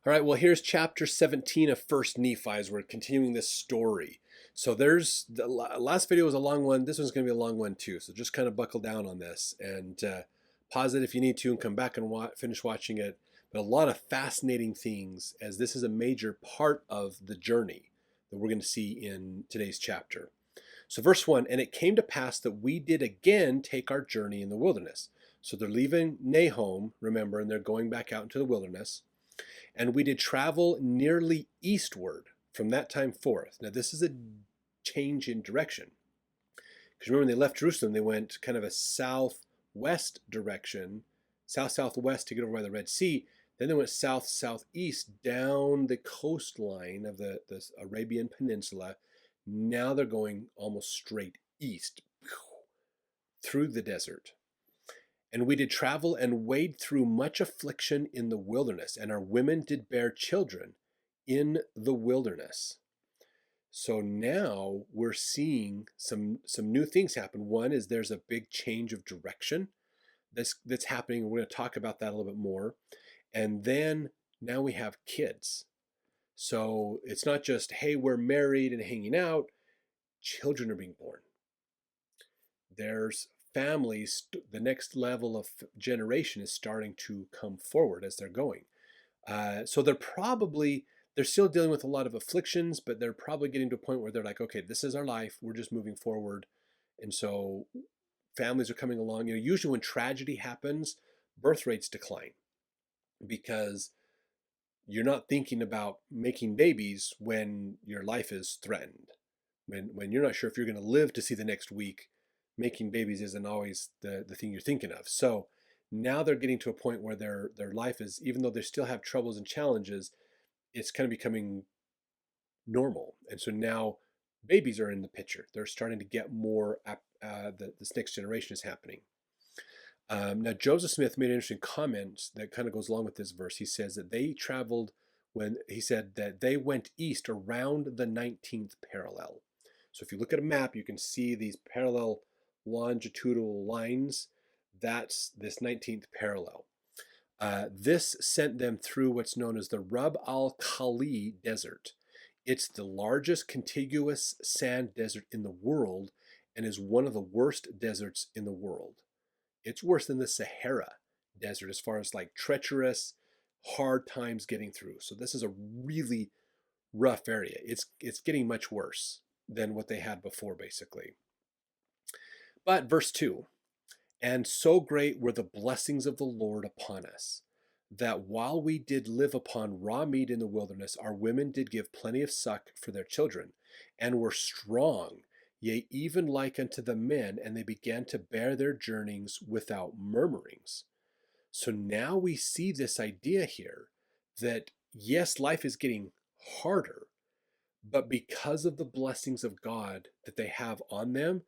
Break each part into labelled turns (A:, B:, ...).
A: All right, well, here's chapter 17 of First Nephi as we're continuing this story. So there's the last video was a long one. This one's going to be a long one too. So just kind of buckle down on this and pause it if you need to and come back and finish watching it. But a lot of fascinating things as this is a major part of the journey that we're going to see in today's chapter. So verse 1, and it came to pass that we did again take our journey in the wilderness. So they're leaving Nahom, remember, and they're going back out into the wilderness. And we did travel nearly eastward from that time forth. Now, this is a change in direction. Because remember, when they left Jerusalem, they went kind of a southwest direction, south-southwest to get over by the Red Sea. Then they went south-southeast down the coastline of the Arabian Peninsula. Now they're going almost straight east through the desert. And we did travel and wade through much affliction in the wilderness, and our women did bear children in the wilderness. So now we're seeing some new things happen. One is there's a big change of direction that's happening, and we're going to talk about that a little bit more. And then now we have kids. So it's not just, hey, we're married and hanging out. Children are being born. There's families, the next level of generation is starting to come forward as they're going. So they're still dealing with a lot of afflictions, but they're probably getting to a point where they're like, okay, this is our life. We're just moving forward. And so families are coming along. Usually when tragedy happens, birth rates decline because you're not thinking about making babies when your life is threatened. When you're not sure if you're going to live to see the next week, making babies isn't always the thing you're thinking of. So now they're getting to a point where their life is, even though they still have troubles and challenges, it's kind of becoming normal. And so now babies are in the picture. They're starting to get more, this next generation is happening. Now, Joseph Smith made an interesting comment that kind of goes along with this verse. He says that they traveled he said that they went east around the 19th parallel. So if you look at a map, you can see these parallel longitudinal lines. That's this 19th parallel. This sent them through what's known as the Rub al-Khali Desert. It's the largest contiguous sand desert in the world and is one of the worst deserts in the world. It's worse than the Sahara Desert as far as like treacherous, hard times getting through. So this is a really rough area. It's getting much worse than what they had before, basically. But verse 2, and so great were the blessings of the Lord upon us, that while we did live upon raw meat in the wilderness, our women did give plenty of suck for their children, and were strong, yea, even like unto the men, and they began to bear their journeyings without murmurings. So now we see this idea here that, yes, life is getting harder, but because of the blessings of God that they have on them,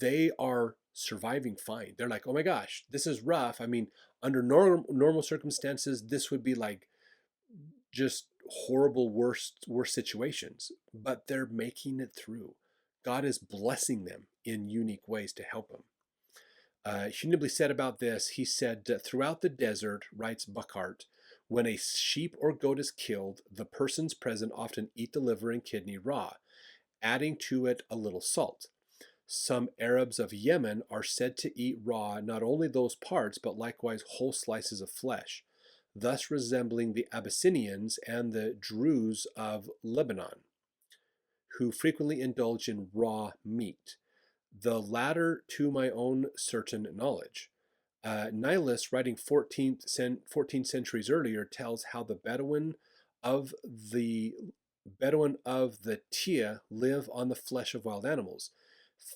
A: they are surviving fine. They're like, oh my gosh, this is rough. I mean, under normal circumstances, this would be like just horrible, worst situations, but they're making it through. God is blessing them in unique ways to help them. Hunibly said about this, he said, throughout the desert, writes Buckhart, when a sheep or goat is killed, the persons present often eat the liver and kidney raw, adding to it a little salt. Some Arabs of Yemen are said to eat raw not only those parts, but likewise whole slices of flesh, thus resembling the Abyssinians and the Druze of Lebanon, who frequently indulge in raw meat. The latter to my own certain knowledge. Nihilus, writing 14 centuries earlier, tells how the Bedouin of the Tia live on the flesh of wild animals,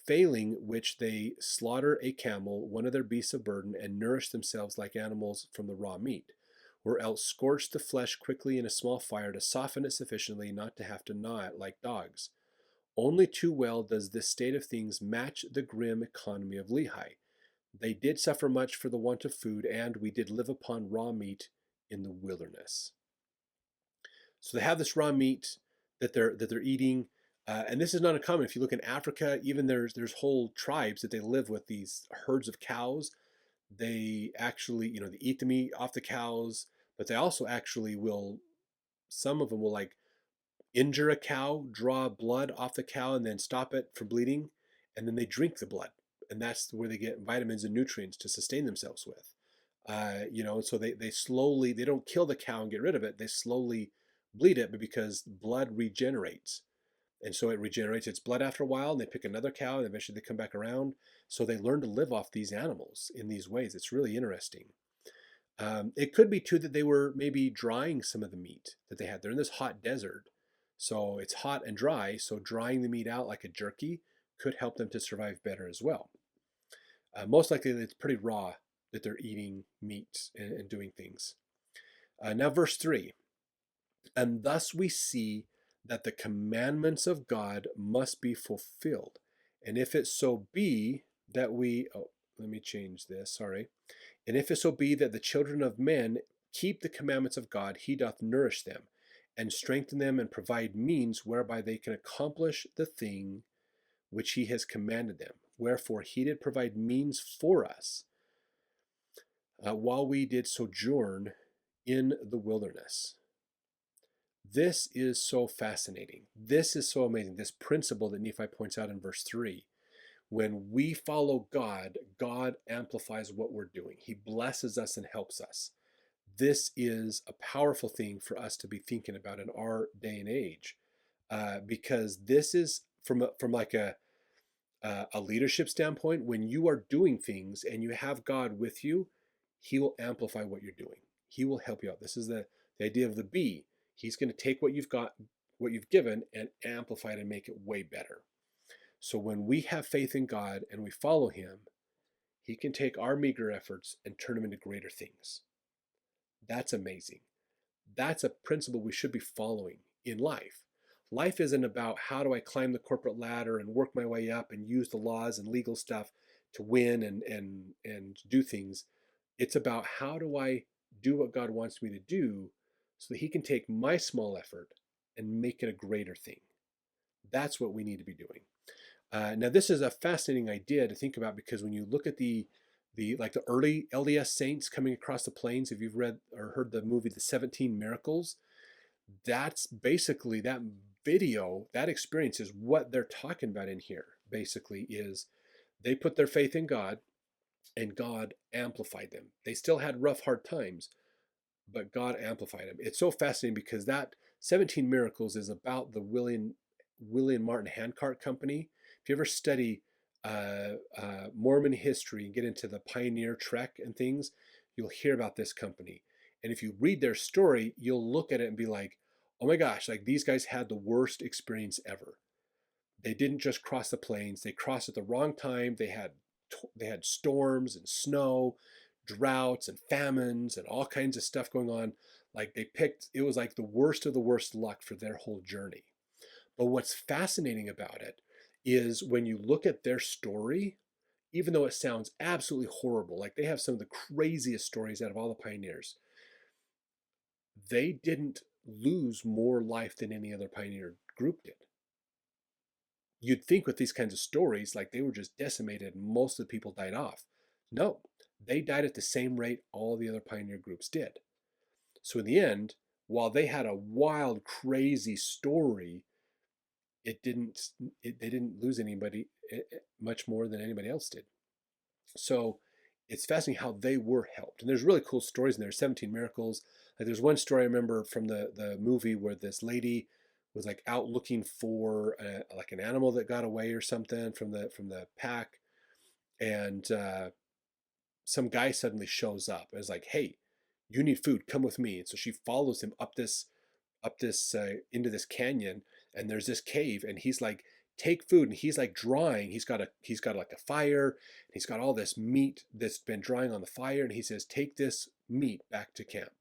A: failing which they slaughter a camel, one of their beasts of burden, and nourish themselves like animals from the raw meat, or else scorch the flesh quickly in a small fire to soften it sufficiently not to have to gnaw it like dogs. Only too well does this state of things match the grim economy of Lehi. They did suffer much for the want of food, and we did live upon raw meat in the wilderness. So they have this raw meat that they're eating, and this is not uncommon. If you look in Africa, even there's whole tribes that they live with these herds of cows. They actually, they eat the meat off the cows, but they also actually will some of them will like injure a cow, draw blood off the cow, and then stop it from bleeding, and then they drink the blood, and that's where they get vitamins and nutrients to sustain themselves with. So they slowly, they don't kill the cow and get rid of it. They slowly bleed it, but because blood regenerates, and so it regenerates its blood after a while, and they pick another cow, and eventually they come back around. So they learn to live off these animals in these ways. It's really interesting. It could be too that they were maybe drying some of the meat that they had. They're in this hot desert, so it's hot and dry. So drying the meat out like a jerky could help them to survive better as well. Most likely, it's pretty raw that they're eating meat and doing things. Now, verse 3, and thus we see that the commandments of God must be fulfilled. And if it so be that let me change this, sorry. And if it so be that the children of men keep the commandments of God, he doth nourish them and strengthen them and provide means whereby they can accomplish the thing which he has commanded them. Wherefore he did provide means for us while we did sojourn in the wilderness. This is so fascinating. This is so amazing. This principle that Nephi points out in verse 3. When we follow God, God amplifies what we're doing. He blesses us and helps us. This is a powerful thing for us to be thinking about in our day and age, because this is from like a leadership standpoint. When you are doing things and you have God with you, he will amplify what you're doing. He will help you out. This is the idea of the bee. He's going to take what you've got, what you've given, and amplify it and make it way better. So when we have faith in God and we follow him, he can take our meager efforts and turn them into greater things. That's amazing. That's a principle we should be following in life. Life isn't about how do I climb the corporate ladder and work my way up and use the laws and legal stuff to win and do things. It's about how do I do what God wants me to do so that he can take my small effort and make it a greater thing. That's what we need to be doing. Now, this is a fascinating idea to think about, because when you look at the early LDS saints coming across the plains, if you've read or heard the movie The 17 Miracles, that's basically that video, that experience is what they're talking about in here. Basically, is they put their faith in God, and God amplified them. They still had rough, hard times, but God amplified them. It's so fascinating because that 17 Miracles is about the William Martin Handcart Company. If you ever study Mormon history and get into the pioneer trek and things, you'll hear about this company. And if you read their story, you'll look at it and be like, oh my gosh, like these guys had the worst experience ever. They didn't just cross the plains, they crossed at the wrong time. They had storms and snow, droughts and famines and all kinds of stuff going on. Like it was like the worst of the worst luck for their whole journey. But what's fascinating about it is when you look at their story, even though it sounds absolutely horrible, like they have some of the craziest stories out of all the pioneers, they didn't lose more life than any other pioneer group did. You'd think with these kinds of stories, like they were just decimated and most of the people died off. No, they died at the same rate all the other pioneer groups did. So in the end, while they had a wild, crazy story, they didn't lose anybody much more than anybody else did. So it's fascinating how they were helped. And there's really cool stories in there, 17 miracles. Like there's one story I remember from the movie where this lady was like out looking for like an animal that got away or something from the pack, and some guy suddenly shows up and is like, "Hey, you need food. Come with me." And so she follows him up this into this canyon, and there's this cave, and he's like, take food, and he's like drying. He's got like a fire, and he's got all this meat that's been drying on the fire, and he says, take this meat back to camp.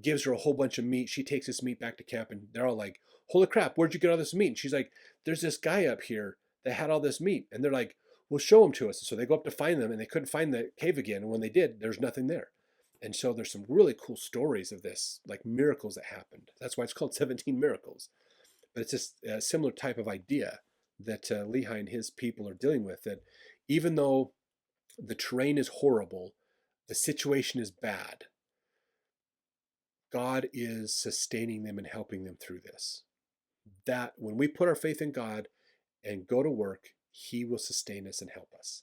A: Gives her a whole bunch of meat. She takes this meat back to camp, and they're all like, holy crap, where'd you get all this meat? And she's like, there's this guy up here that had all this meat. And they're like, well, show him to us. So they go up to find them, and they couldn't find the cave again, and when they did, there's nothing there. And so there's some really cool stories of this, like miracles that happened. That's why it's called 17 Miracles. But it's just a similar type of idea that Lehi and his people are dealing with, that even though the terrain is horrible, the situation is bad, God is sustaining them and helping them through this. That when we put our faith in God and go to work, He will sustain us and help us.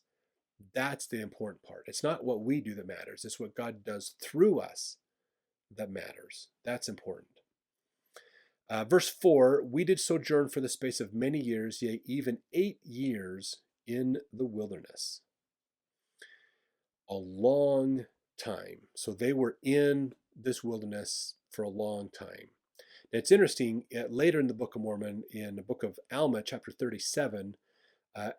A: That's the important part. It's not what we do that matters. It's what God does through us that matters. That's important. Verse 4, we did sojourn for the space of many years, yea, even 8 years in the wilderness. A long time. So they were in this wilderness for a long time. Now, it's interesting, later in the Book of Mormon, in the book of Alma, chapter 37,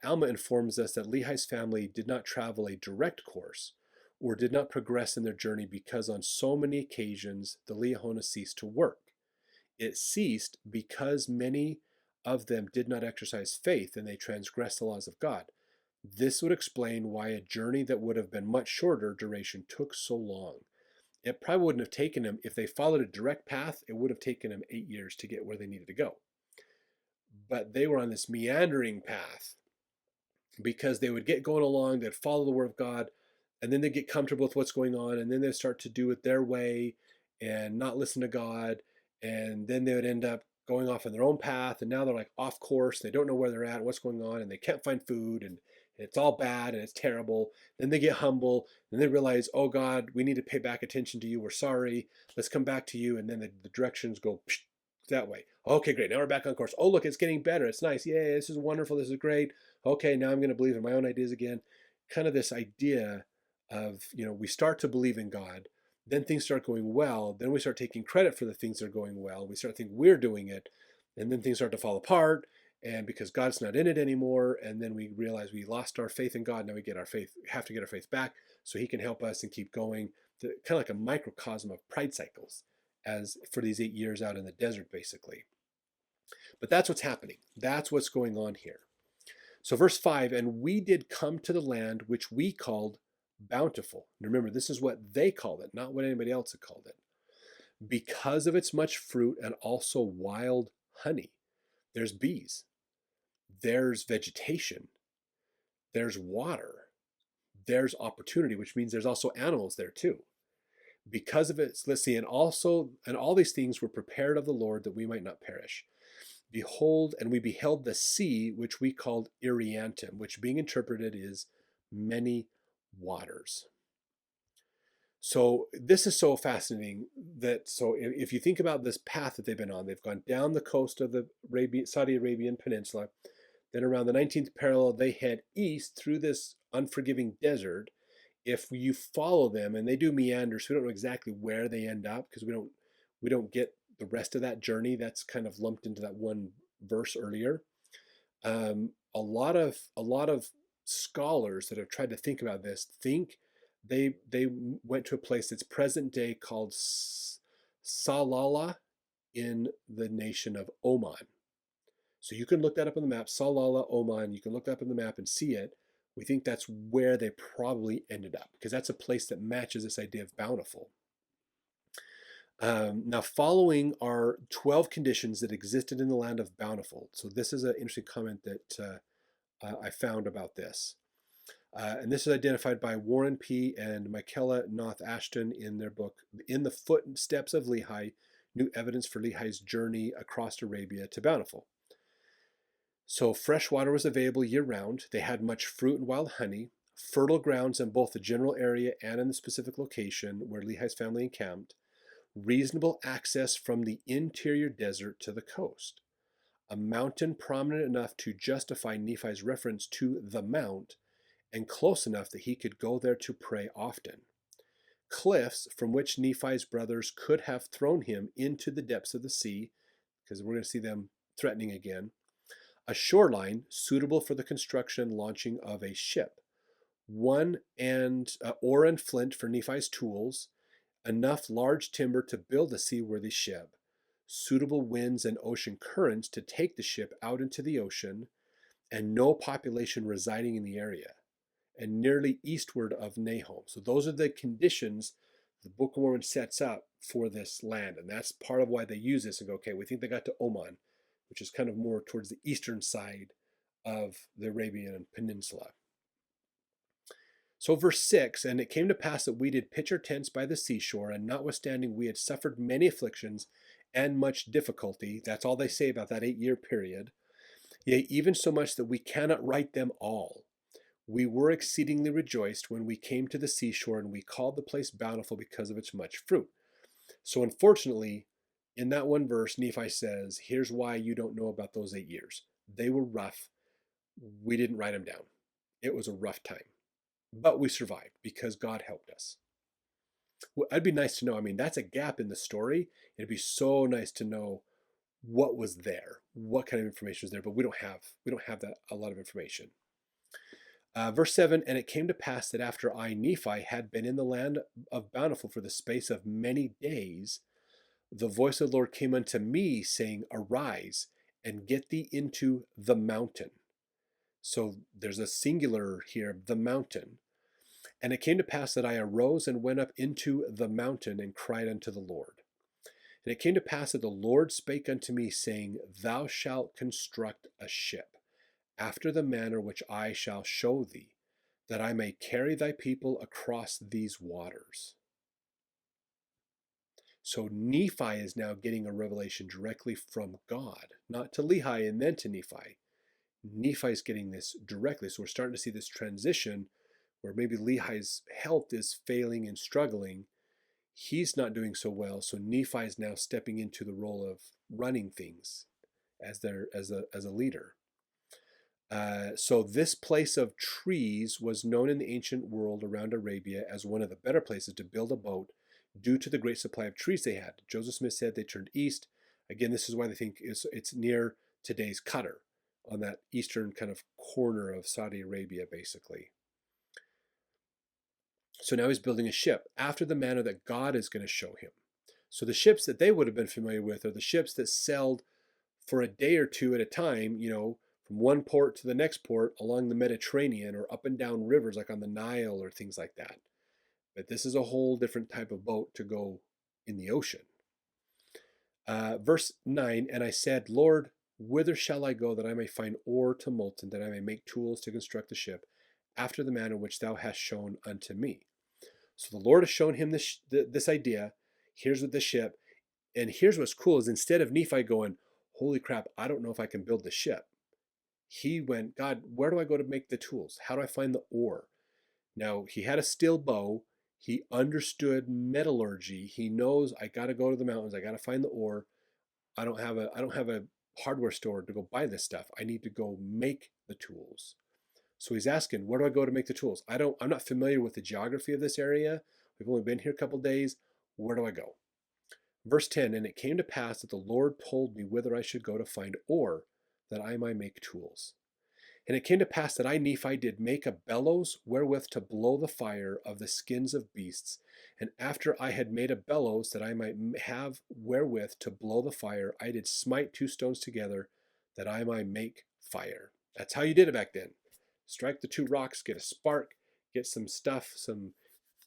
A: Alma informs us that Lehi's family did not travel a direct course or did not progress in their journey because on so many occasions the Liahona ceased to work. It ceased because many of them did not exercise faith and they transgressed the laws of God. This would explain why a journey that would have been much shorter duration took so long. It probably wouldn't have taken them, if they followed a direct path, it would have taken them 8 years to get where they needed to go. But they were on this meandering path because they would get going along, they'd follow the word of God, and then they'd get comfortable with what's going on, and then they'd start to do it their way and not listen to God, and then they would end up going off on their own path, and now they're like off course, they don't know where they're at, what's going on, and they can't find food, and it's all bad and it's terrible. Then they get humble, and they realize, oh God, we need to pay back attention to you, we're sorry, let's come back to you, and then the directions go that way. Okay, great, now we're back on course. Oh look, it's getting better, it's nice, yay, this is wonderful, this is great. Okay, now I'm going to believe in my own ideas again. Kind of this idea of, we start to believe in God, then things start going well, then we start taking credit for the things that are going well, we start thinking we're doing it, and then things start to fall apart, and because God's not in it anymore, and then we realize we lost our faith in God, now we have to get our faith back so He can help us and keep going. Kind of like a microcosm of pride cycles as for these 8 years out in the desert, basically. But that's what's happening. That's what's going on here. So verse 5, and we did come to the land which we called bountiful. And remember, this is what they called it, not what anybody else had called it. Because of its much fruit and also wild honey. There's bees. There's vegetation. There's water. There's opportunity, which means there's also animals there too. Because of it, let's see, and all these things were prepared of the Lord that we might not perish. Behold, and we beheld the sea, which we called Iriantum, which being interpreted is many waters. So this is so fascinating so if you think about this path that they've been on, they've gone down the coast of the Saudi Arabian Peninsula. Then around the 19th parallel, they head east through this unforgiving desert. If you follow them, and they do meander, so we don't know exactly where they end up because we don't get the rest of that journey. That's kind of lumped into that one verse earlier. A lot of scholars that have tried to think about this think they went to a place that's present day called Salalah in the nation of Oman. So you can look that up on the map, Salalah, Oman. You can look that up on the map and see it. We think that's where they probably ended up because that's a place that matches this idea of bountiful. Now, following are 12 conditions that existed in the land of bountiful. So this is an interesting comment that I found about this. And this is identified by Warren P. and Michaela Noth Ashton in their book, In the Footsteps of Lehi, New Evidence for Lehi's Journey Across Arabia to Bountiful. So fresh water was available year-round. They had much fruit and wild honey, fertile grounds in both the general area and in the specific location where Lehi's family encamped, reasonable access from the interior desert to the coast, a mountain prominent enough to justify Nephi's reference to the mount, and close enough that he could go there to pray often, cliffs from which Nephi's brothers could have thrown him into the depths of the sea, because we're going to see them threatening again, a shoreline suitable for the construction and launching of a ship, ore and flint for Nephi's tools, enough large timber to build a seaworthy ship, suitable winds and ocean currents to take the ship out into the ocean, and no population residing in the area, and nearly eastward of Nahom. So those are the conditions the Book of Mormon sets up for this land, and that's part of why they use this and go, okay, we think they got to Oman, which is kind of more towards the eastern side of the Arabian Peninsula. So, verse 6, and it came to pass that we did pitch our tents by the seashore, and notwithstanding we had suffered many afflictions and much difficulty. That's all they say about that 8 year period. Yea, even so much that we cannot write them all. We were exceedingly rejoiced when we came to the seashore, and we called the place bountiful because of its much fruit. So, unfortunately, in that one verse, Nephi says, here's why you don't know about those 8 years. They were rough. We didn't write them down. It was a rough time. But we survived because God helped us. Well, it'd be nice to know. I mean, that's a gap in the story. It'd be so nice to know what was there, what kind of information was there, but we don't have that a lot of information. Verse 7, and it came to pass that after I, Nephi, had been in the land of Bountiful for the space of many days, the voice of the Lord came unto me, saying, Arise, and get thee into the mountain. So there's a singular here, the mountain. And it came to pass that I arose and went up into the mountain and cried unto the Lord. And it came to pass that the Lord spake unto me, saying, Thou shalt construct a ship, after the manner which I shall show thee, that I may carry thy people across these waters. So Nephi is now getting a revelation directly from God, not to Lehi and then to Nephi. Nephi is getting this directly. So we're starting to see this transition where maybe Lehi's health is failing and struggling. He's not doing so well. So Nephi is now stepping into the role of running things as a leader. So this place of trees was known in the ancient world around Arabia as one of the better places to build a boat due to the great supply of trees they had. Joseph Smith said they turned east. Again, this is why they think it's near today's Qatar, on that eastern kind of corner of Saudi Arabia, basically. So now he's building a ship after the manner that God is going to show him. So the ships that they would have been familiar with are the ships that sailed for a day or two at a time, from one port to the next port along the Mediterranean or up and down rivers like on the Nile or things like that. But this is a whole different type of boat to go in the ocean. Verse 9, and I said, Lord, whither shall I go that I may find ore to molten, that I may make tools to construct the ship, after the manner which thou hast shown unto me? So the Lord has shown him this idea. Here's what the ship, and here's what's cool is instead of Nephi going, holy crap, I don't know if I can build the ship, he went, God, where do I go to make the tools? How do I find the ore? Now, he had a steel bow. He understood metallurgy. He knows I got to go to the mountains. I got to find the ore. I don't have a hardware store to go buy this stuff. I need to go make the tools. So he's asking, where do I go to make the tools? I'm not familiar with the geography of this area. We've only been here a couple days. Where do I go? Verse 10, and it came to pass that the Lord told me whither I should go to find ore, that I might make tools. And it came to pass that I, Nephi, did make a bellows wherewith to blow the fire of the skins of beasts. And after I had made a bellows that I might have wherewith to blow the fire, I did smite two stones together that I might make fire. That's how you did it back then. Strike the two rocks, get a spark, get some stuff, some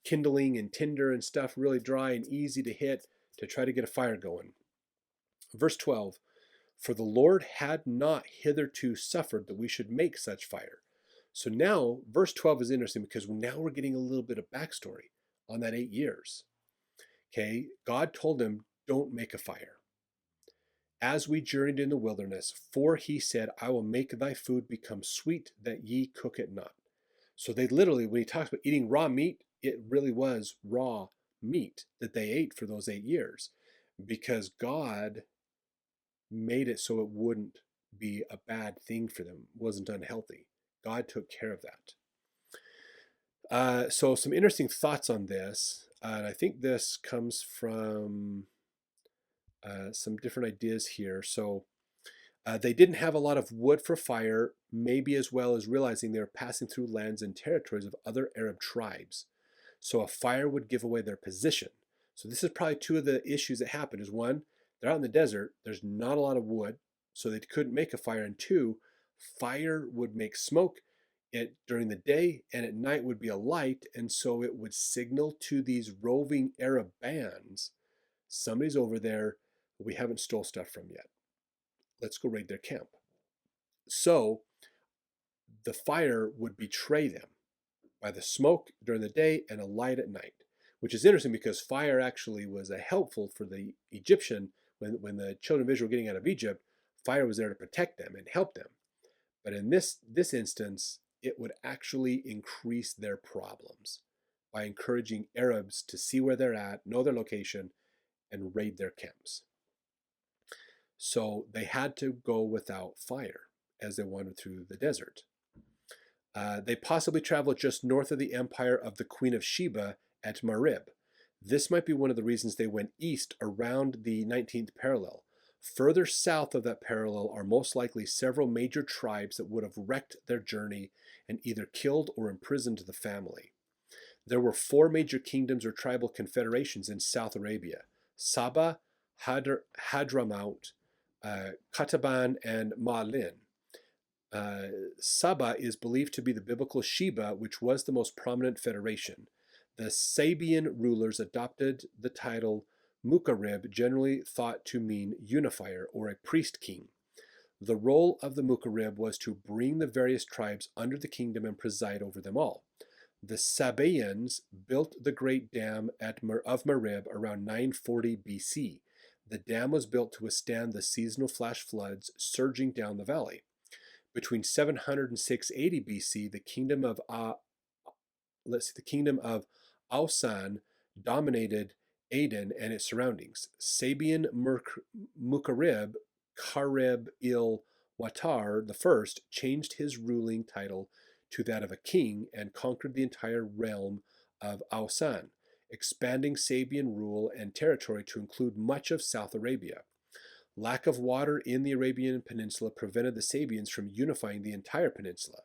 A: kindling and tinder and stuff really dry and easy to hit to try to get a fire going. Verse 12, for the Lord had not hitherto suffered that we should make such fire. So now, verse 12 is interesting because now we're getting a little bit of backstory on that 8 years. Okay, God told him, don't make a fire. As we journeyed in the wilderness, for he said, I will make thy food become sweet, that ye cook it not. So they literally, when he talks about eating raw meat, it really was raw meat that they ate for those 8 years because God made it so it wouldn't be a bad thing for them, wasn't unhealthy. God took care of that. So some interesting thoughts on this, and I think this comes from some different ideas here. So they didn't have a lot of wood for fire, maybe as well as realizing they were passing through lands and territories of other Arab tribes. So a fire would give away their position. So this is probably two of the issues that happened is one, they're out in the desert, there's not a lot of wood, so they couldn't make a fire. And two, fire would make smoke during the day and at night would be a light. And so it would signal to these roving Arab bands, somebody's over there we haven't stole stuff from yet. Let's go raid their camp. So the fire would betray them. by the smoke during the day and a light at night, which is interesting because fire actually was a helpful for the Egyptian when the children of Israel were getting out of Egypt. Fire was there to protect them and help them. But in this instance, it would actually increase their problems by encouraging Arabs to see where they're at, know their location, and raid their camps. So they had to go without fire as they wandered through the desert. They possibly traveled just north of the empire of the Queen of Sheba at Marib. This might be one of the reasons they went east around the 19th parallel. Further south of that parallel are most likely several major tribes that would have wrecked their journey and either killed or imprisoned the family. There were 4 major kingdoms or tribal confederations in South Arabia: Saba, Hadramaut, Qataban, and Ma'lin. Saba is believed to be the biblical Sheba, which was the most prominent federation. The Sabian rulers adopted the title Mukarib, generally thought to mean unifier or a priest king. The role of the Mukarib was to bring the various tribes under the kingdom and preside over them all. The Sabaeans built the Great Dam of Marib around 940 BC. The dam was built to withstand the seasonal flash floods surging down the valley. Between 700 and 680 BC, the kingdom of Ausan dominated Aden and its surroundings. Sabian Mukarib Karib-il-Watar I changed his ruling title to that of a king and conquered the entire realm of Ausan, expanding Sabian rule and territory to include much of South Arabia. Lack of water in the Arabian Peninsula prevented the Sabians from unifying the entire peninsula.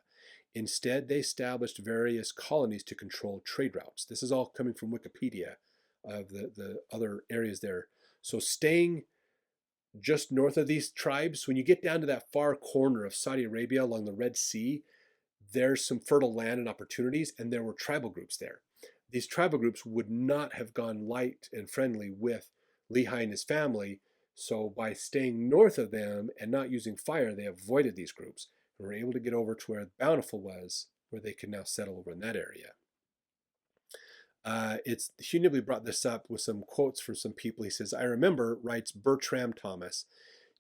A: Instead, they established various colonies to control trade routes. This is all coming from Wikipedia of the other areas there. So staying just north of these tribes, when you get down to that far corner of Saudi Arabia along the Red Sea, there's some fertile land and opportunities, and there were tribal groups there. These tribal groups would not have gone light and friendly with Lehi and his family, so by staying north of them and not using fire, they avoided these groups and were able to get over to where Bountiful was, where they could now settle over in that area. Hugh Nibley brought this up with some quotes from some people. He says, "I remember," writes Bertram Thomas,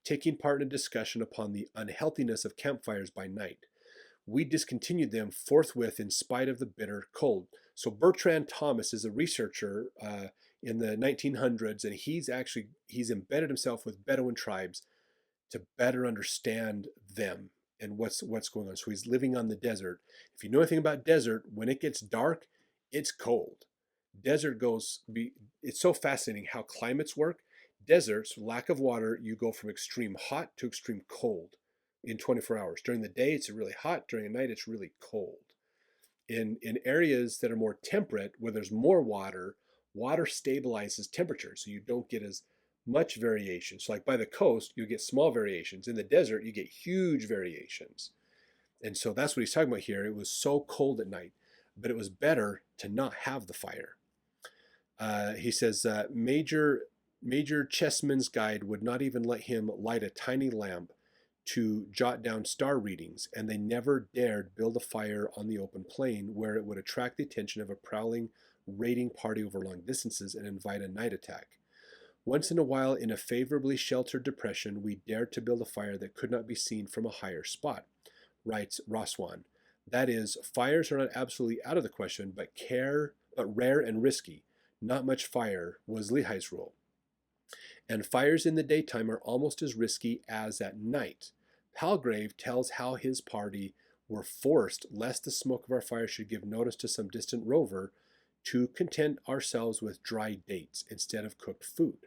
A: "taking part in a discussion upon the unhealthiness of campfires by night. We discontinued them forthwith in spite of the bitter cold." So Bertrand Thomas is a researcher in the 1900s, and he's embedded himself with Bedouin tribes to better understand them and what's going on. So he's living on the desert. If you know anything about desert, when it gets dark, it's cold. It's so fascinating how climates work. Deserts, lack of water, you go from extreme hot to extreme cold in 24 hours. During the day, it's really hot. During the night, it's really cold. In areas that are more temperate, where there's more water, water stabilizes temperature, so you don't get as much variation. So like by the coast, you get small variations. In the desert, you get huge variations. And so that's what he's talking about here. It was so cold at night, but it was better to not have the fire. He says, Major Chessman's guide would not even let him light a tiny lamp to jot down star readings, and they never dared build a fire on the open plain where it would attract the attention of a prowling raiding party over long distances and invite a night attack. Once in a while, in a favorably sheltered depression, we dared to build a fire that could not be seen from a higher spot, writes Roswan. That is, fires are not absolutely out of the question, but rare and risky. Not much fire was Lehi's rule. And fires in the daytime are almost as risky as at night. Palgrave tells how his party were forced, lest the smoke of our fire should give notice to some distant rover, to content ourselves with dry dates instead of cooked food.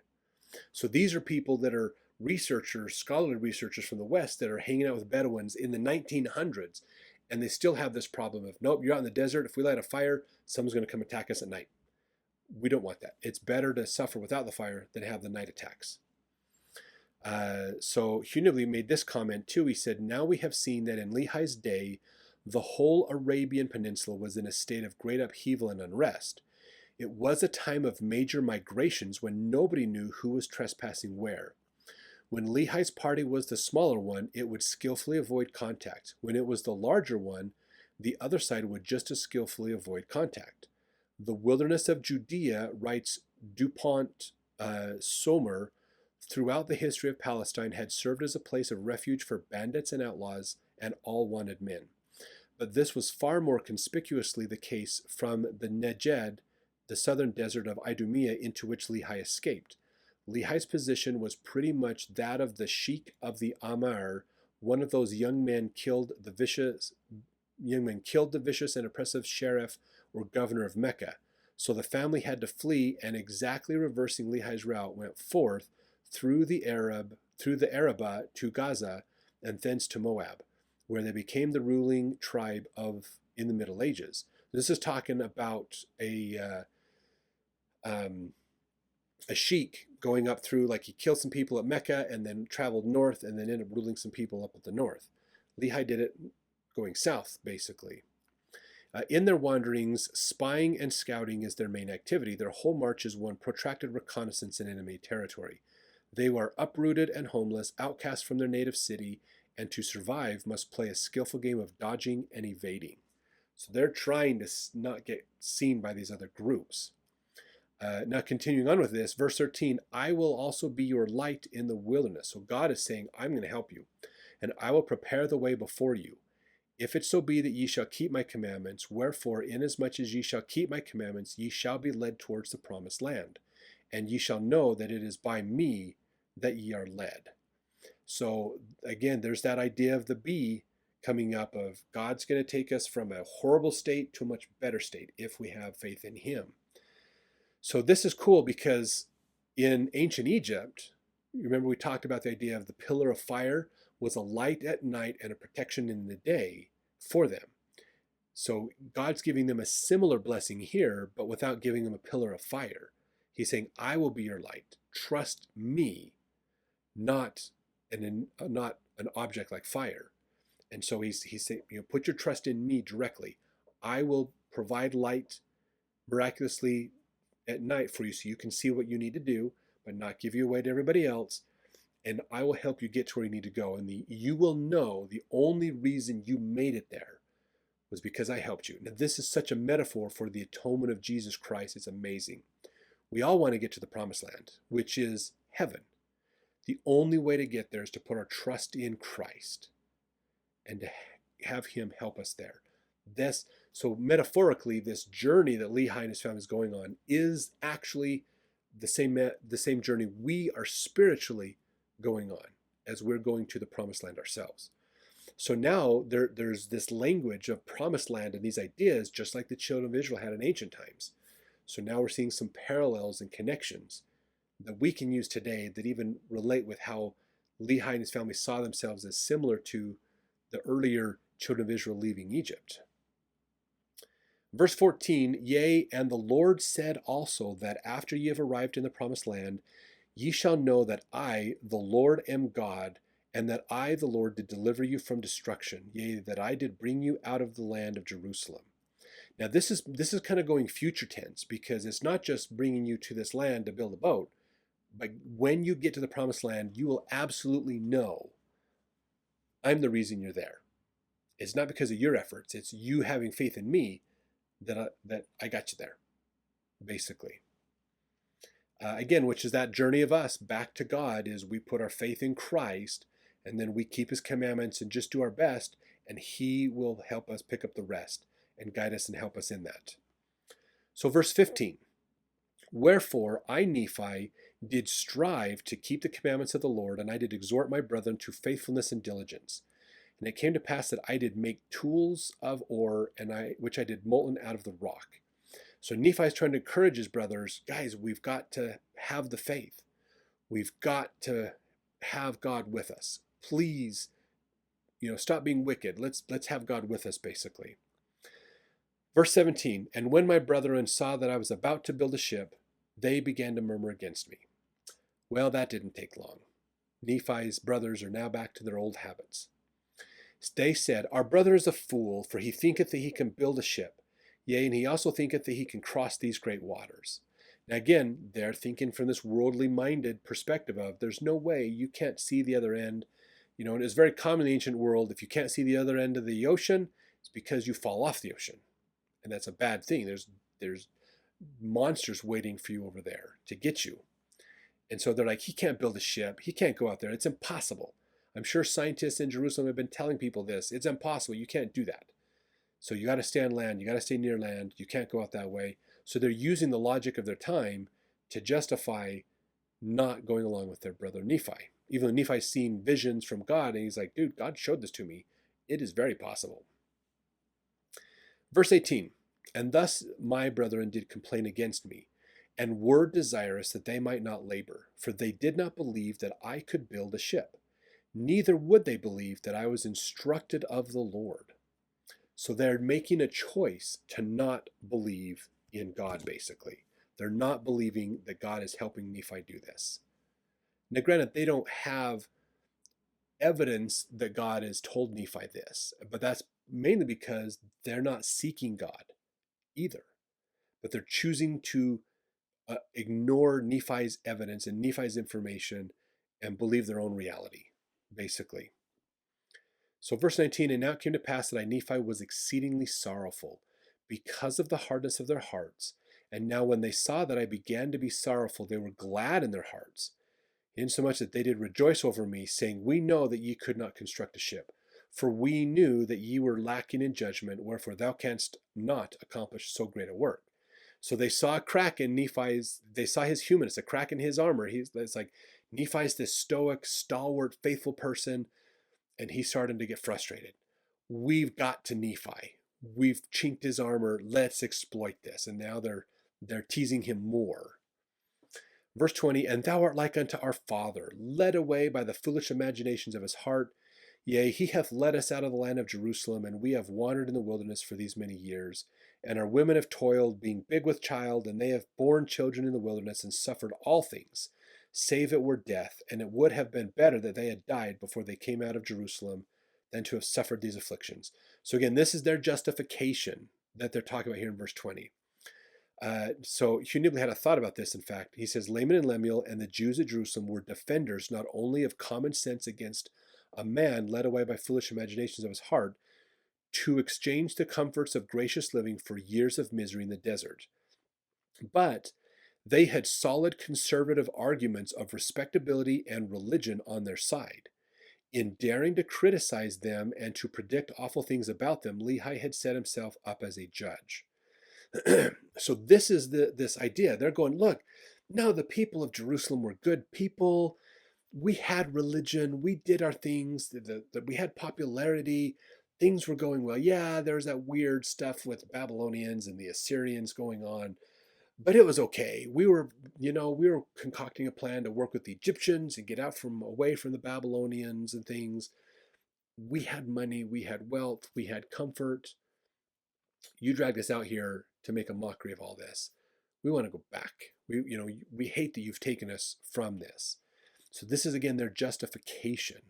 A: So these are people that are researchers, scholarly researchers from the West that are hanging out with Bedouins in the 1900s, and they still have this problem of, nope, you're out in the desert. If we light a fire, someone's going to come attack us at night. We don't want that. It's better to suffer without the fire than have the night attacks. So Hugh Nibley made this comment too. He said, "Now we have seen that in Lehi's day, the whole Arabian Peninsula was in a state of great upheaval and unrest. It was a time of major migrations when nobody knew who was trespassing where. When Lehi's party was the smaller one, it would skillfully avoid contact. When it was the larger one, the other side would just as skillfully avoid contact. The wilderness of Judea, writes Dupont Sommer, throughout the history of Palestine had served as a place of refuge for bandits and outlaws and all wanted men. But this was far more conspicuously the case from the Neged, the southern desert of Idumea, into which Lehi escaped. Lehi's position was pretty much that of the Sheikh of the Amar, one of those young men killed the vicious and oppressive sheriff or governor of Mecca. So the family had to flee, and exactly reversing Lehi's route, went forth through the Arabah to Gaza, and thence to Moab, where they became the ruling tribe in the Middle Ages. This is talking about a sheik going up through, like he killed some people at Mecca and then traveled north and then ended up ruling some people up at the north. Lehi did it going south, basically. In their wanderings, spying and scouting is their main activity. Their whole march is one protracted reconnaissance in enemy territory. They were uprooted and homeless, outcast from their native city, and to survive must play a skillful game of dodging and evading. So they're trying to not get seen by these other groups. Now continuing on with this, verse 13, I will also be your light in the wilderness. So God is saying, I'm going to help you, and I will prepare the way before you. If it so be that ye shall keep my commandments, wherefore, inasmuch as ye shall keep my commandments, ye shall be led towards the promised land, and ye shall know that it is by me that ye are led. So again, there's that idea of the be coming up of God's going to take us from a horrible state to a much better state if we have faith in him. So this is cool because in ancient Egypt, remember we talked about the idea of the pillar of fire was a light at night and a protection in the day for them. So God's giving them a similar blessing here, but without giving them a pillar of fire. He's saying, I will be your light. Trust me, not an object like fire. And so he's saying, put your trust in me directly. I will provide light miraculously at night for you so you can see what you need to do, but not give you away to everybody else. And I will help you get to where you need to go. And you will know the only reason you made it there was because I helped you. Now, this is such a metaphor for the atonement of Jesus Christ. It's amazing. We all want to get to the promised land, which is heaven. The only way to get there is to put our trust in Christ and to have him help us there. So metaphorically, this journey that Lehi and his family is going on is actually the same journey we are spiritually going on as we're going to the promised land ourselves. So now there's this language of promised land and these ideas just like the children of Israel had in ancient times. So now we're seeing some parallels and connections that we can use today that even relate with how Lehi and his family saw themselves as similar to the earlier children of Israel leaving Egypt. Verse 14, yea, and the Lord said also that after ye have arrived in the promised land, ye shall know that I, the Lord, am God, and that I, the Lord, did deliver you from destruction, yea, that I did bring you out of the land of Jerusalem. Now this is kind of going future tense, because it's not just bringing you to this land to build a boat, but when you get to the promised land, you will absolutely know I'm the reason you're there. It's not because of your efforts, it's you having faith in me that I got you there, basically. Again, which is that journey of us back to God, is we put our faith in Christ, and then we keep his commandments and just do our best, and he will help us pick up the rest and guide us and help us in that. So verse 15, wherefore I, Nephi, did strive to keep the commandments of the Lord, and I did exhort my brethren to faithfulness and diligence. And it came to pass that I did make tools of ore, which I did molten out of the rock. So Nephi is trying to encourage his brothers, guys, we've got to have the faith. We've got to have God with us. Please, stop being wicked. Let's have God with us, basically. Verse 17, and when my brethren saw that I was about to build a ship, they began to murmur against me. Well, that didn't take long. Nephi's brothers are now back to their old habits. They said, our brother is a fool, for he thinketh that he can build a ship. Yea, and he also thinketh that he can cross these great waters. Now again, they're thinking from this worldly minded perspective of there's no way, you can't see the other end. And it's very common in the ancient world, if you can't see the other end of the ocean, It's because you fall off the ocean, and that's a bad thing. There's monsters waiting for you over there to get you. And so they're like, he can't build a ship. He can't go out there. It's impossible. I'm sure scientists in Jerusalem have been telling people this. It's impossible. You can't do that. So you got to stay on land. You got to stay near land. You can't go out that way. So they're using the logic of their time to justify not going along with their brother Nephi. Even though Nephi's seen visions from God, and he's like, dude, God showed this to me. It is very possible. Verse 18, and thus my brethren did complain against me, and were desirous that they might not labor, for they did not believe that I could build a ship, neither would they believe that I was instructed of the Lord. So they're making a choice to not believe in God, basically. They're not believing that God is helping Nephi do this. Now, granted, they don't have evidence that God has told Nephi this, but that's mainly because they're not seeking God either. But they're choosing to ignore Nephi's evidence and Nephi's information and believe their own reality, basically. So verse 19, and now it came to pass that I, Nephi, was exceedingly sorrowful because of the hardness of their hearts. And now when they saw that I began to be sorrowful, they were glad in their hearts, insomuch that they did rejoice over me, saying, we know that ye could not construct a ship, for we knew that ye were lacking in judgment, wherefore thou canst not accomplish so great a work. So they saw a crack in Nephi's, they saw his humanness, a crack in his armor. It's like Nephi's this stoic, stalwart, faithful person, and he's starting to get frustrated. We've got to Nephi. We've chinked his armor. Let's exploit this. And now they're teasing him more. Verse 20, and thou art like unto our father, led away by the foolish imaginations of his heart. Yea, he hath led us out of the land of Jerusalem, and we have wandered in the wilderness for these many years. And our women have toiled, being big with child, and they have borne children in the wilderness, and suffered all things, save it were death. And it would have been better that they had died before they came out of Jerusalem than to have suffered these afflictions. So again, this is their justification that they're talking about here in verse 20. So Hugh Nibley had a thought about this, in fact. He says, Laman and Lemuel and the Jews at Jerusalem were defenders not only of common sense against a man led away by foolish imaginations of his heart, to exchange the comforts of gracious living for years of misery in the desert, but they had solid conservative arguments of respectability and religion on their side. In daring to criticize them and to predict awful things about them, Lehi had set himself up as a judge. So this is this idea. They're going, look, no, the people of Jerusalem were good people. We had religion. We did our things. We had popularity. Things were going well. Yeah, there's that weird stuff with Babylonians and the Assyrians going on, but it was okay. We were concocting a plan to work with the Egyptians and get out from away from the Babylonians and things. We had money, we had wealth, we had comfort. You dragged us out here to make a mockery of all this. We want to go back. We hate that you've taken us from this. So this is again their justification.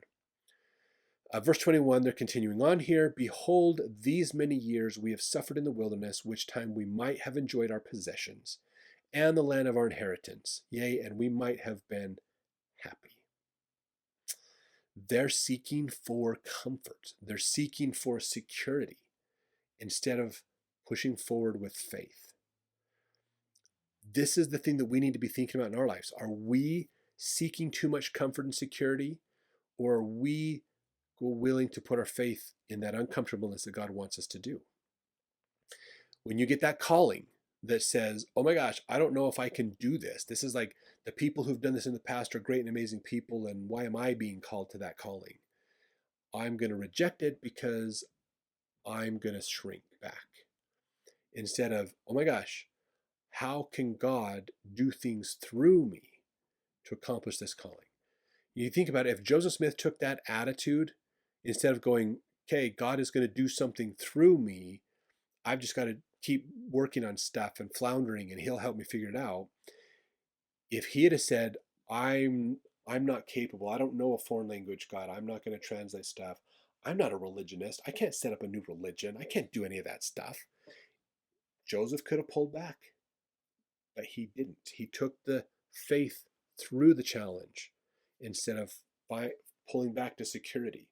A: Verse 21, they're continuing on here. Behold, these many years we have suffered in the wilderness, which time we might have enjoyed our possessions and the land of our inheritance. Yea, and we might have been happy. They're seeking for comfort. They're seeking for security instead of pushing forward with faith. This is the thing that we need to be thinking about in our lives. Are we seeking too much comfort and security, or are we willing to put our faith in that uncomfortableness that God wants us to do? When you get that calling that says, oh my gosh, I don't know if I can do this. This is like the people who've done this in the past are great and amazing people, and why am I being called to that calling? I'm going to reject it because I'm going to shrink back. Instead of, oh my gosh, how can God do things through me to accomplish this calling? You think about it, if Joseph Smith took that attitude, instead of going, okay, God is going to do something through me, I've just got to keep working on stuff and floundering and he'll help me figure it out. If he had said, I'm not capable, I don't know a foreign language, God, I'm not going to translate stuff, I'm not a religionist, I can't set up a new religion, I can't do any of that stuff, Joseph could have pulled back. But he didn't. He took the faith through the challenge instead of pulling back to security.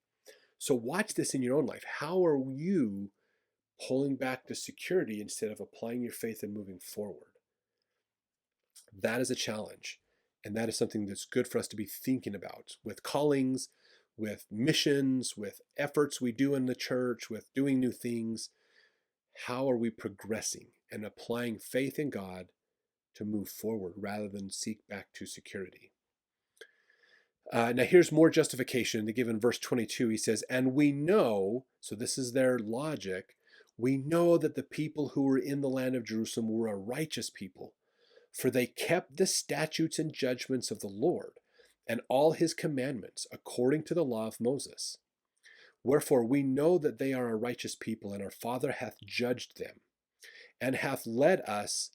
A: So watch this in your own life. How are you pulling back to security instead of applying your faith and moving forward. That is a challenge. And that is something that's good for us to be thinking about with callings, with missions, with efforts we do in the church, with doing new things. How are we progressing and applying faith in God to move forward rather than seek back to security? Now here's more justification to give in verse 22. He says, and we know, so this is their logic, we know that the people who were in the land of Jerusalem were a righteous people, for they kept the statutes and judgments of the Lord and all his commandments according to the law of Moses. Wherefore we know that they are a righteous people, and our Father hath judged them, and hath led us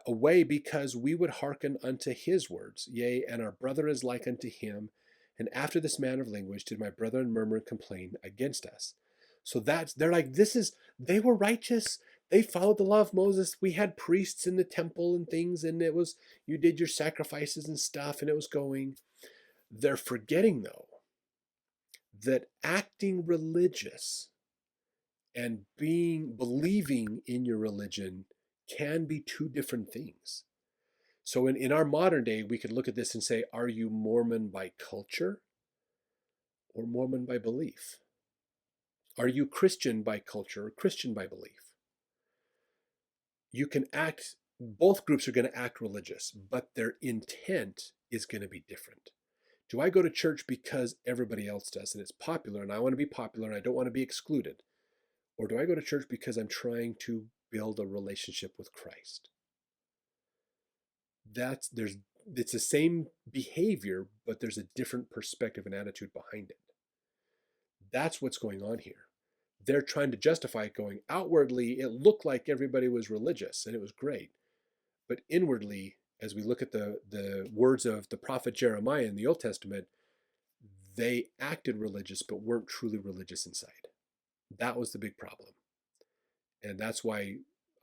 A: away because we would hearken unto his words. Yea, and our brother is like unto him, and after this manner of language did my brethren murmur and complain against us. So they're like, they were righteous. They followed the law of Moses. We had priests in the temple and things, and it was, you did your sacrifices and stuff, and it was going. They're forgetting, though, that acting religious and believing in your religion can be two different things. So in our modern day, we could look at this and say, are you Mormon by culture or Mormon by belief? Are you Christian by culture or Christian by belief? You can act, both groups are going to act religious, but their intent is going to be different. Do I go to church because everybody else does and it's popular and I want to be popular and I don't want to be excluded? Or do I go to church because I'm trying to build a relationship with Christ? It's the same behavior, but there's a different perspective and attitude behind it. That's what's going on here. They're trying to justify it, going outwardly, it looked like everybody was religious and it was great. But inwardly, as we look at the words of the prophet Jeremiah in the Old Testament, they acted religious but weren't truly religious inside. That was the big problem. And that's why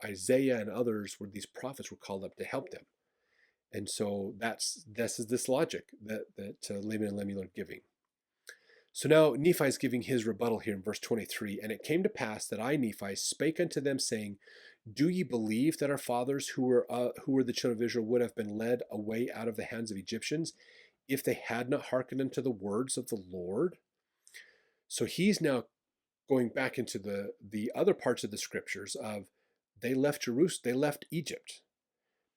A: Isaiah and others, these prophets, were called up to help them. And so this is this logic that Laman and Lemuel are giving. So now Nephi is giving his rebuttal here in verse 23. And it came to pass that I, Nephi, spake unto them, saying, do ye believe that our fathers who were the children of Israel would have been led away out of the hands of Egyptians if they had not hearkened unto the words of the Lord? So he's now going back into the other parts of the scriptures of they left Jerusalem, they left Egypt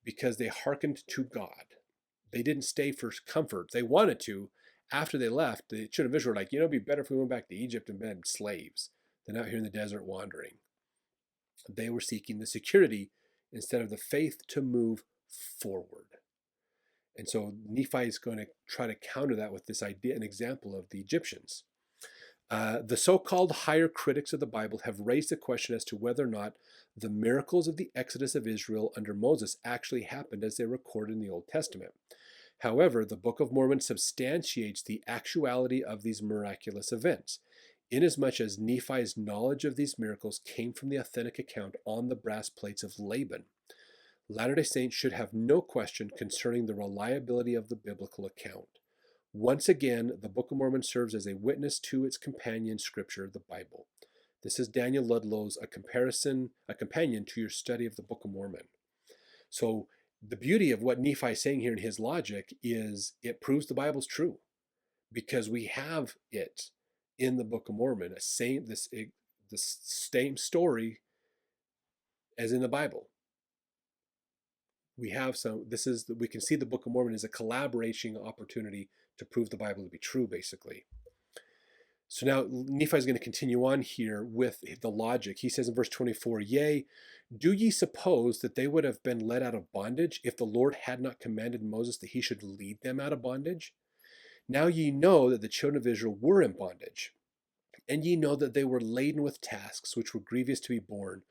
A: because they hearkened to God. They didn't stay for comfort. They wanted to. After they left, the children of Israel were like, it'd be better if we went back to Egypt and been slaves than out here in the desert wandering. They were seeking the security instead of the faith to move forward. And so Nephi is going to try to counter that with this idea, an example of the Egyptians. The so-called higher critics of the Bible have raised the question as to whether or not the miracles of the Exodus of Israel under Moses actually happened as they recorded in the Old Testament. However, the Book of Mormon substantiates the actuality of these miraculous events, inasmuch as Nephi's knowledge of these miracles came from the authentic account on the brass plates of Laban. Latter-day Saints should have no question concerning the reliability of the biblical account. Once again, the Book of Mormon serves as a witness to its companion scripture, the Bible. This is Daniel Ludlow's a companion to your study of the Book of Mormon. So the beauty of what Nephi is saying here in his logic is it proves the Bible's true, because we have it in the Book of Mormon, the same story as in the Bible. We can see the Book of Mormon as a collaboration opportunity to prove the Bible to be true, basically. So now Nephi is going to continue on here with the logic. He says in verse 24, yea, do ye suppose that they would have been led out of bondage if the Lord had not commanded Moses that he should lead them out of bondage? Now ye know that the children of Israel were in bondage, and ye know that they were laden with tasks which were grievous to be borne.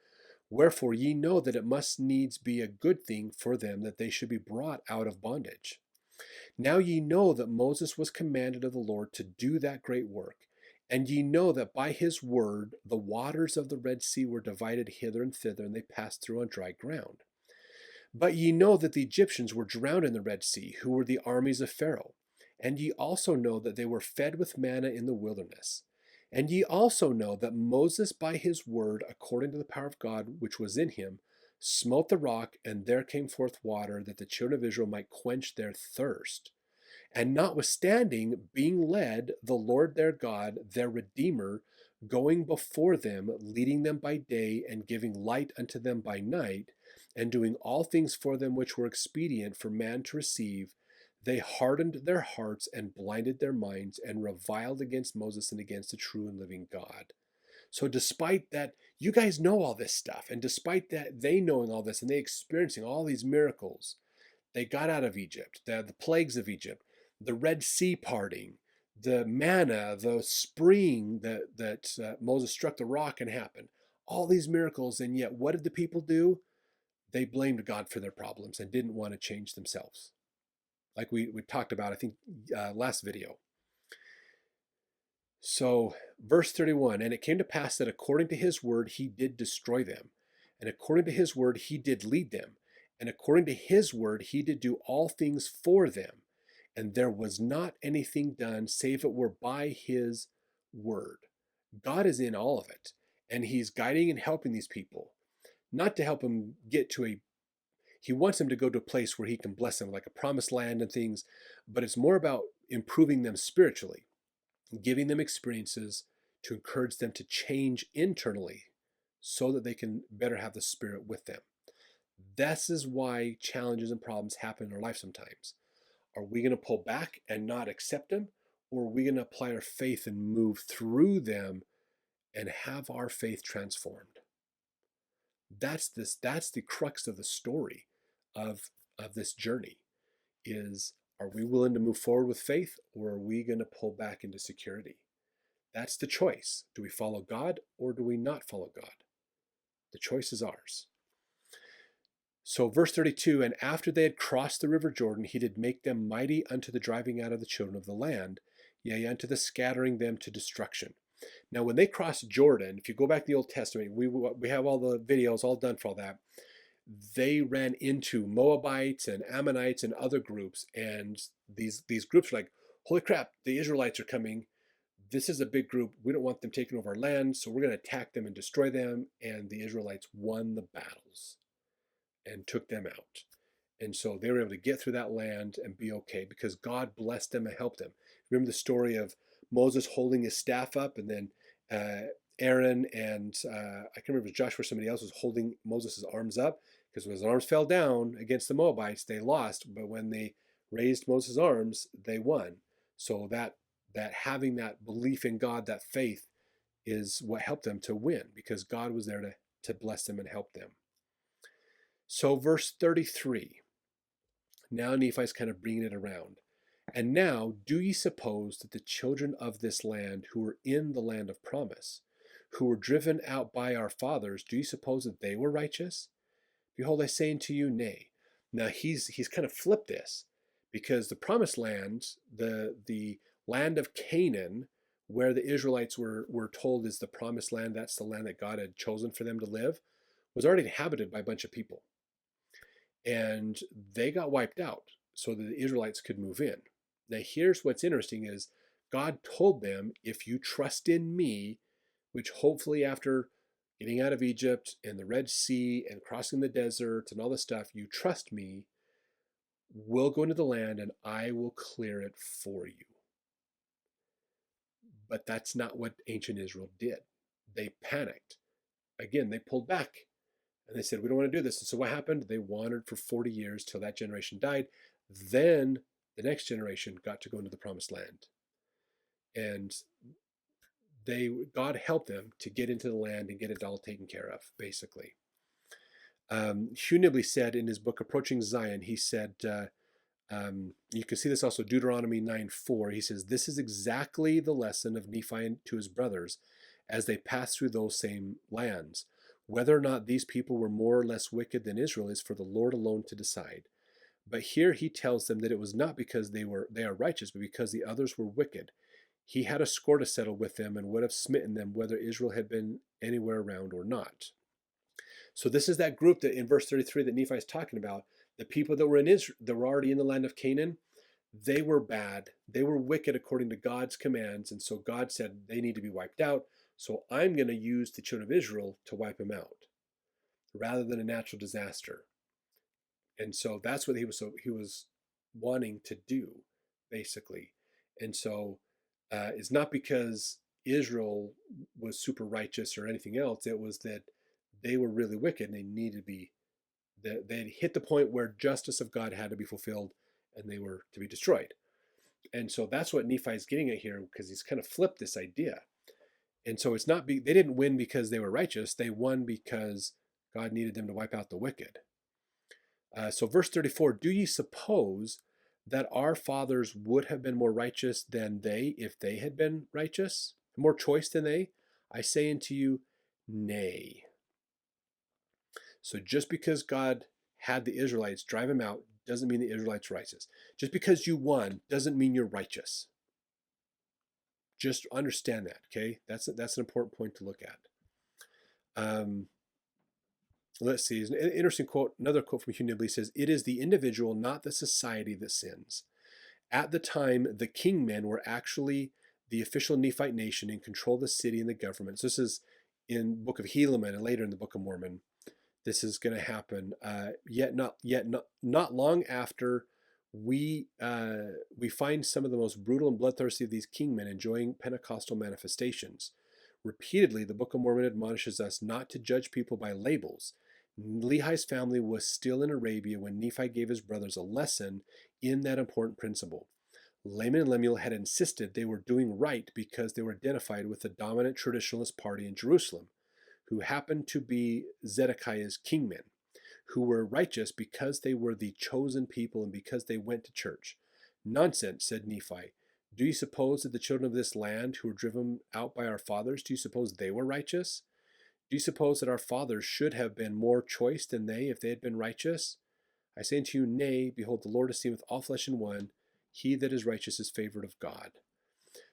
A: Wherefore ye know that it must needs be a good thing for them that they should be brought out of bondage. Now ye know that Moses was commanded of the Lord to do that great work, and ye know that by his word the waters of the Red Sea were divided hither and thither, and they passed through on dry ground. But ye know that the Egyptians were drowned in the Red Sea, who were the armies of Pharaoh. And ye also know that they were fed with manna in the wilderness. And ye also know that Moses by his word, according to the power of God which was in him, smote the rock, and there came forth water, that the children of Israel might quench their thirst. And notwithstanding, being led, the Lord their God, their Redeemer, going before them, leading them by day, and giving light unto them by night, and doing all things for them which were expedient for man to receive, they hardened their hearts and blinded their minds, and reviled against Moses and against the true and living God. So, despite that, you guys know all this stuff, and despite that, they knowing all this and they experiencing all these miracles, they got out of Egypt, the plagues of Egypt, the Red Sea parting, the manna, the spring that Moses struck the rock and happened. All these miracles, and yet what did the people do? They blamed God for their problems and didn't want to change themselves. Like we talked about, I think, last video. So, verse 31, and it came to pass that according to his word he did destroy them, and according to his word he did lead them, and according to his word he did do all things for them, and there was not anything done save it were by his word. God is in all of it, and he's guiding and helping these people, not to help them get to he wants them to go to a place where he can bless them, like a promised land and things, but it's more about improving them spiritually, giving them experiences to encourage them to change internally so that they can better have the Spirit with them. This is why challenges and problems happen in our life sometimes. Are we going to pull back and not accept them? Or are we going to apply our faith and move through them and have our faith transformed? That's the crux of the story of this journey is, are we willing to move forward with faith, or are we going to pull back into security? That's the choice. Do we follow God or do we not follow God? The choice is ours. So verse 32, and after they had crossed the river Jordan, he did make them mighty unto the driving out of the children of the land, yea, unto the scattering them to destruction. Now, when they crossed Jordan, if you go back to the Old Testament, we have all the videos all done for all that. They ran into Moabites and Ammonites and other groups, and these groups are like, holy crap, the Israelites are coming. This is a big group. We don't want them taking over our land, so we're going to attack them and destroy them. And the Israelites won the battles and took them out. And so they were able to get through that land and be okay because God blessed them and helped them. Remember the story of Moses holding his staff up, and then Aaron and I can't remember if it was Joshua or somebody else was holding Moses' arms up, because when his arms fell down against the Moabites, they lost. But when they raised Moses' arms, they won. So that having that belief in God, that faith, is what helped them to win, because God was there to bless them and help them. So verse 33, now Nephi's kind of bringing it around. And now do ye suppose that the children of this land, who were in the land of promise, who were driven out by our fathers, do ye suppose that they were righteous? Behold, I say unto you, nay. Now he's kind of flipped this, because the promised land, the land of Canaan, where the Israelites were told is the promised land, that's the land that God had chosen for them to live, was already inhabited by a bunch of people. And they got wiped out so that the Israelites could move in. Now here's what's interesting is God told them, if you trust in me, which hopefully after getting out of Egypt and the Red Sea and crossing the desert and all this stuff, you trust me, we'll go into the land and I will clear it for you. But that's not what ancient Israel did. They panicked. Again, they pulled back and they said, we don't want to do this. And so what happened? They wandered for 40 years till that generation died. Then the next generation got to go into the promised land. And God helped them to get into the land and get it all taken care of, basically. Hugh Nibley said in his book, Approaching Zion, he said, you can see this also, Deuteronomy 9:4. He says, this is exactly the lesson of Nephi to his brothers as they passed through those same lands. Whether or not these people were more or less wicked than Israel is for the Lord alone to decide. But here he tells them that it was not because they are righteous, but because the others were wicked. He had a score to settle with them and would have smitten them whether Israel had been anywhere around or not. So this is that group that in verse 33 that Nephi is talking about, the people that were in Israel, that were already in the land of Canaan. They were bad. They were wicked according to God's commands. And so God said they need to be wiped out. So I'm going to use the children of Israel to wipe them out rather than a natural disaster. And so that's what he was wanting to do, basically. And so it's not because Israel was super righteous or anything else. It was that they were really wicked and they needed to be, they had hit the point where justice of God had to be fulfilled and they were to be destroyed. And so that's what Nephi is getting at here, because he's kind of flipped this idea. And so it's not, they didn't win because they were righteous. They won because God needed them to wipe out the wicked. So verse 34, do ye suppose that our fathers would have been more righteous than they if they had been righteous? More choice than they? I say unto you, nay. So just because God had the Israelites drive them out doesn't mean the Israelites are righteous. Just because you won doesn't mean you're righteous. Just understand that, okay? That's an important point to look at. Let's see, an interesting quote, another quote from Hugh Nibley says, it is the individual, not the society, that sins. At the time, the kingmen were actually the official Nephite nation and controlled the city and the government. So this is in the Book of Helaman and later in the Book of Mormon. This is going to happen. Yet not long after, we find some of the most brutal and bloodthirsty of these kingmen enjoying Pentecostal manifestations. Repeatedly, the Book of Mormon admonishes us not to judge people by labels. Lehi's family was still in Arabia when Nephi gave his brothers a lesson in that important principle. Laman and Lemuel had insisted they were doing right because they were identified with the dominant traditionalist party in Jerusalem, who happened to be Zedekiah's kingmen, who were righteous because they were the chosen people and because they went to church. Nonsense, said Nephi. Do you suppose that the children of this land who were driven out by our fathers, do you suppose they were righteous? Do you suppose that our fathers should have been more choice than they if they had been righteous? I say unto you, nay, behold, the Lord esteemeth all flesh in one. He that is righteous is favored of God.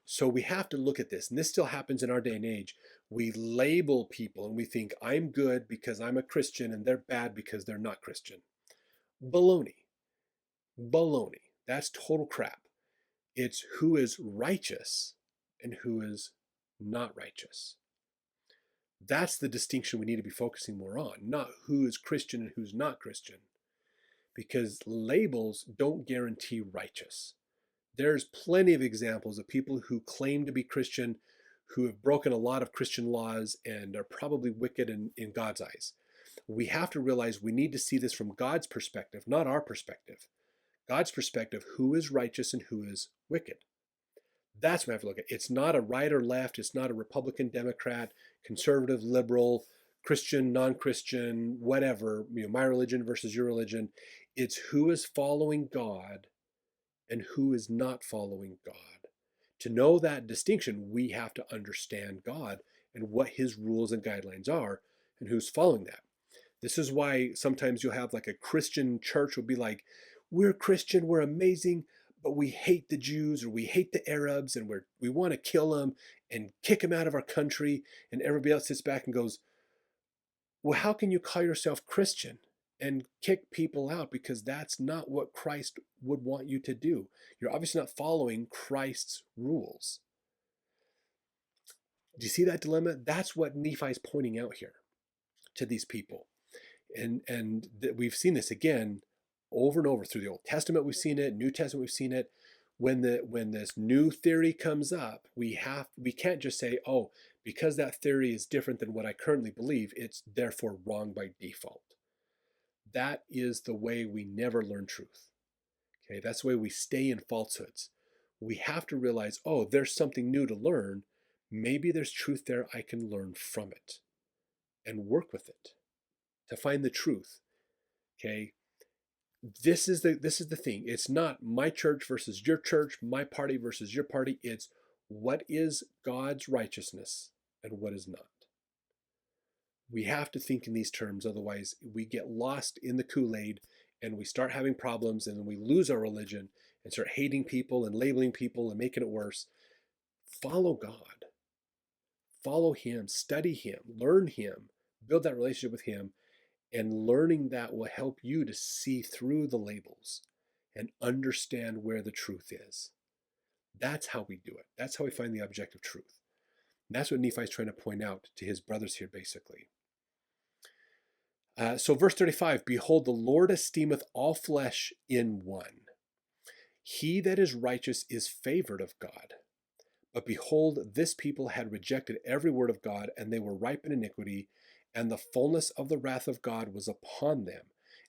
A: So we have to look at this, and this still happens in our day and age. We label people and we think, I'm good because I'm a Christian and they're bad because they're not Christian. Baloney. Baloney. That's total crap. It's who is righteous and who is not righteous. That's the distinction we need to be focusing more on, not who is Christian and who's not Christian, because labels don't guarantee righteous. There's plenty of examples of people who claim to be Christian who have broken a lot of Christian laws and are probably wicked in God's eyes. We have to realize we need to see this from God's perspective, not our perspective. God's perspective, who is righteous and who is wicked. That's what I have to look at. It's not a right or left. It's not a Republican, Democrat, conservative, liberal, Christian, non-Christian, whatever, my religion versus your religion. It's who is following God and who is not following God. To know that distinction, we have to understand God and what his rules and guidelines are and who's following that. This is why sometimes you'll have like a Christian church will be like, we're Christian, we're amazing, but we hate the Jews or we hate the Arabs and we want to kill them and kick them out of our country. And everybody else sits back and goes, well, how can you call yourself Christian and kick people out? Because that's not what Christ would want you to do. You're obviously not following Christ's rules. Do you see that dilemma? That's what Nephi is pointing out here to these people. And we've seen this again over and over through the Old Testament. We've seen it, New Testament we've seen it. When this new theory comes up, we can't just say, oh, because that theory is different than what I currently believe, it's therefore wrong by default. That is the way we never learn truth. Okay, that's the way we stay in falsehoods. We have to realize, oh, there's something new to learn. Maybe there's truth there I can learn from it and work with it to find the truth. Okay, this is the thing. It's not my church versus your church, my party versus your party. It's what is God's righteousness and what is not. We have to think in these terms, otherwise we get lost in the Kool-Aid and we start having problems and then we lose our religion and start hating people and labeling people and making it worse. Follow God. Follow him, study him, learn him, build that relationship with him, and learning that will help you to see through the labels and understand where the truth is. That's how we do it. That's how we find the objective truth. And that's what Nephi is trying to point out to his brothers here, basically. So verse 35, behold, the Lord esteemeth all flesh in one. He that is righteous is favored of God. But behold, this people had rejected every word of God, and they were ripe in iniquity, and the fullness of the wrath of God was upon them.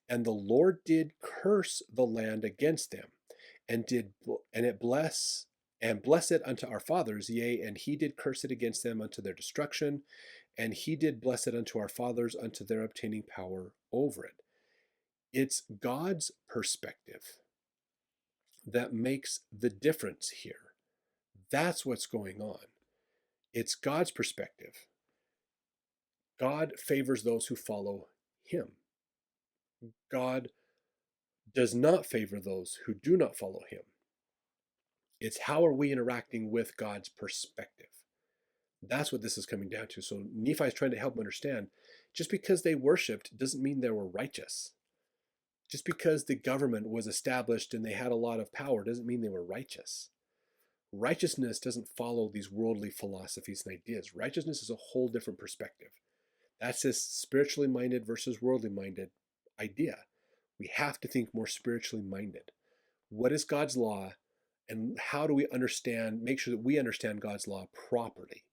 A: And the Lord did curse the land against them, and bless it unto our fathers, yea, and he did curse it against them unto their destruction, and he did bless it unto our fathers unto their obtaining power over it. It's God's perspective that makes the difference here. That's what's going on. It's God's perspective. God favors those who follow him. God does not favor those who do not follow him. It's how are we interacting with God's perspective. That's what this is coming down to. So Nephi is trying to help them understand, just because they worshipped doesn't mean they were righteous. Just because the government was established and they had a lot of power doesn't mean they were righteous. Righteousness doesn't follow these worldly philosophies and ideas. Righteousness is a whole different perspective. That's this spiritually minded versus worldly minded idea. We have to think more spiritually minded. What is God's law, and how do we make sure that we understand God's law properly?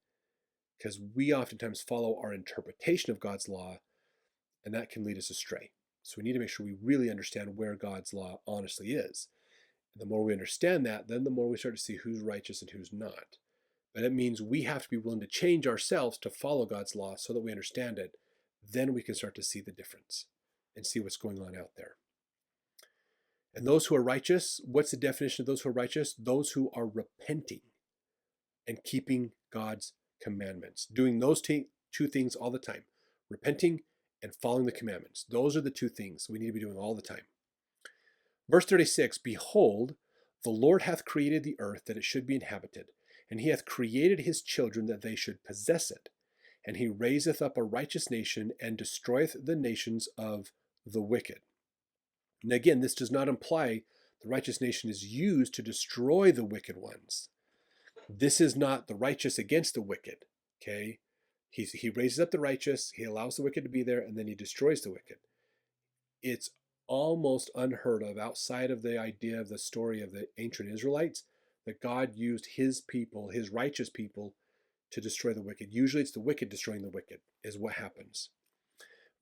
A: Because we oftentimes follow our interpretation of God's law, and that can lead us astray. So we need to make sure we really understand where God's law honestly is. And the more we understand that, then the more we start to see who's righteous and who's not. But it means we have to be willing to change ourselves to follow God's law so that we understand it. Then we can start to see the difference and see what's going on out there. And those who are righteous, what's the definition of those who are righteous? Those who are repenting and keeping God's commandments. Doing those two things all the time. Repenting and following the commandments. Those are the two things we need to be doing all the time. Verse 36, behold, the Lord hath created the earth that it should be inhabited, and he hath created his children that they should possess it. And he raiseth up a righteous nation, and destroyeth the nations of the wicked. And again, this does not imply the righteous nation is used to destroy the wicked ones. This is not the righteous against the wicked, okay? He raises up the righteous, he allows the wicked to be there, and then he destroys the wicked. It's almost unheard of outside of the idea of the story of the ancient Israelites that God used his people, his righteous people, to destroy the wicked. Usually it's the wicked destroying the wicked is what happens.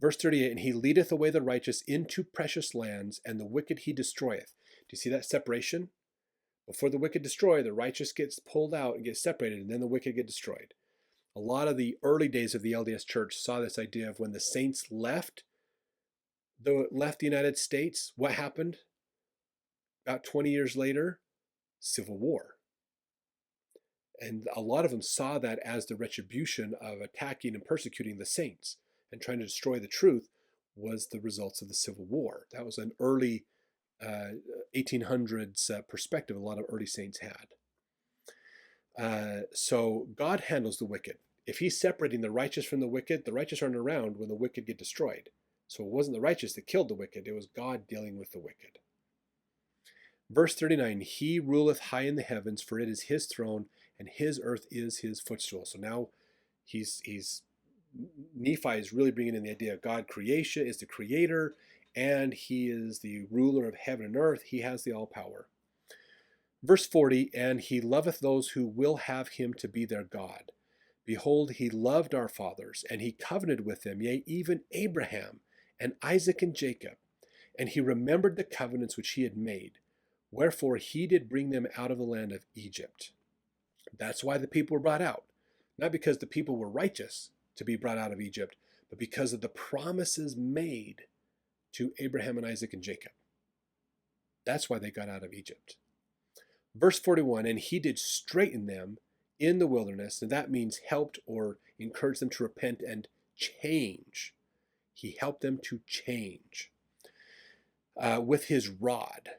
A: Verse 38, and he leadeth away the righteous into precious lands, and the wicked he destroyeth. Do you see that separation? Before the wicked destroy, the righteous gets pulled out and gets separated, and then the wicked get destroyed. A lot of the early days of the LDS Church saw this idea of when the saints left the United States, what happened? About 20 years later, civil war. And a lot of them saw that as the retribution of attacking and persecuting the saints and trying to destroy the truth was the results of the Civil War. That was an early 1800s perspective a lot of early saints had. So God handles the wicked. If he's separating the righteous from the wicked aren't around when the wicked get destroyed. So it wasn't the righteous that killed the wicked, it was God dealing with the wicked. Verse 39, he ruleth high in the heavens, for it is his throne, and his earth is his footstool. So now Nephi is really bringing in the idea of God creation is the creator, and he is the ruler of heaven and earth. He has the all power. Verse 40, and he loveth those who will have him to be their God. Behold, he loved our fathers, and he covenanted with them, yea, even Abraham, and Isaac, and Jacob. And he remembered the covenants which he had made. Wherefore he did bring them out of the land of Egypt. That's why the people were brought out. Not because the people were righteous to be brought out of Egypt, but because of the promises made to Abraham and Isaac and Jacob. That's why they got out of Egypt. Verse 41, and he did straighten them in the wilderness, and that means helped or encouraged them to repent and change. He helped them to change with his rod.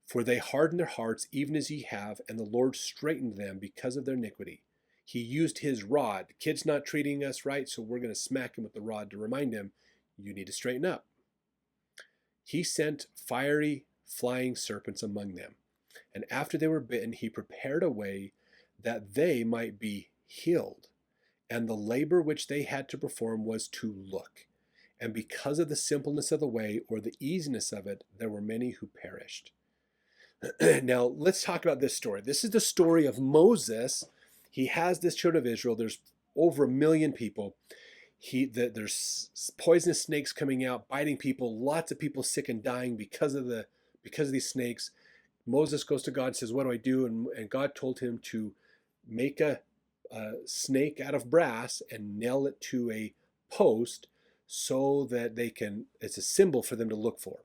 A: For they hardened their hearts even as ye have, and the Lord straightened them because of their iniquity. He used his rod. The kid's not treating us right, so we're going to smack him with the rod to remind him, you need to straighten up. He sent fiery flying serpents among them. And after they were bitten, he prepared a way that they might be healed. And the labor which they had to perform was to look. And because of the simpleness of the way, or the easiness of it, there were many who perished. Now, let's talk about this story. This is the story of Moses. He has this children of Israel. There's over 1 million people. There's poisonous snakes coming out, biting people. Lots of people sick and dying because of these snakes. Moses goes to God and says, "What do I do?" And God told him to make a snake out of brass and nail it to a post so that it's a symbol for them to look for.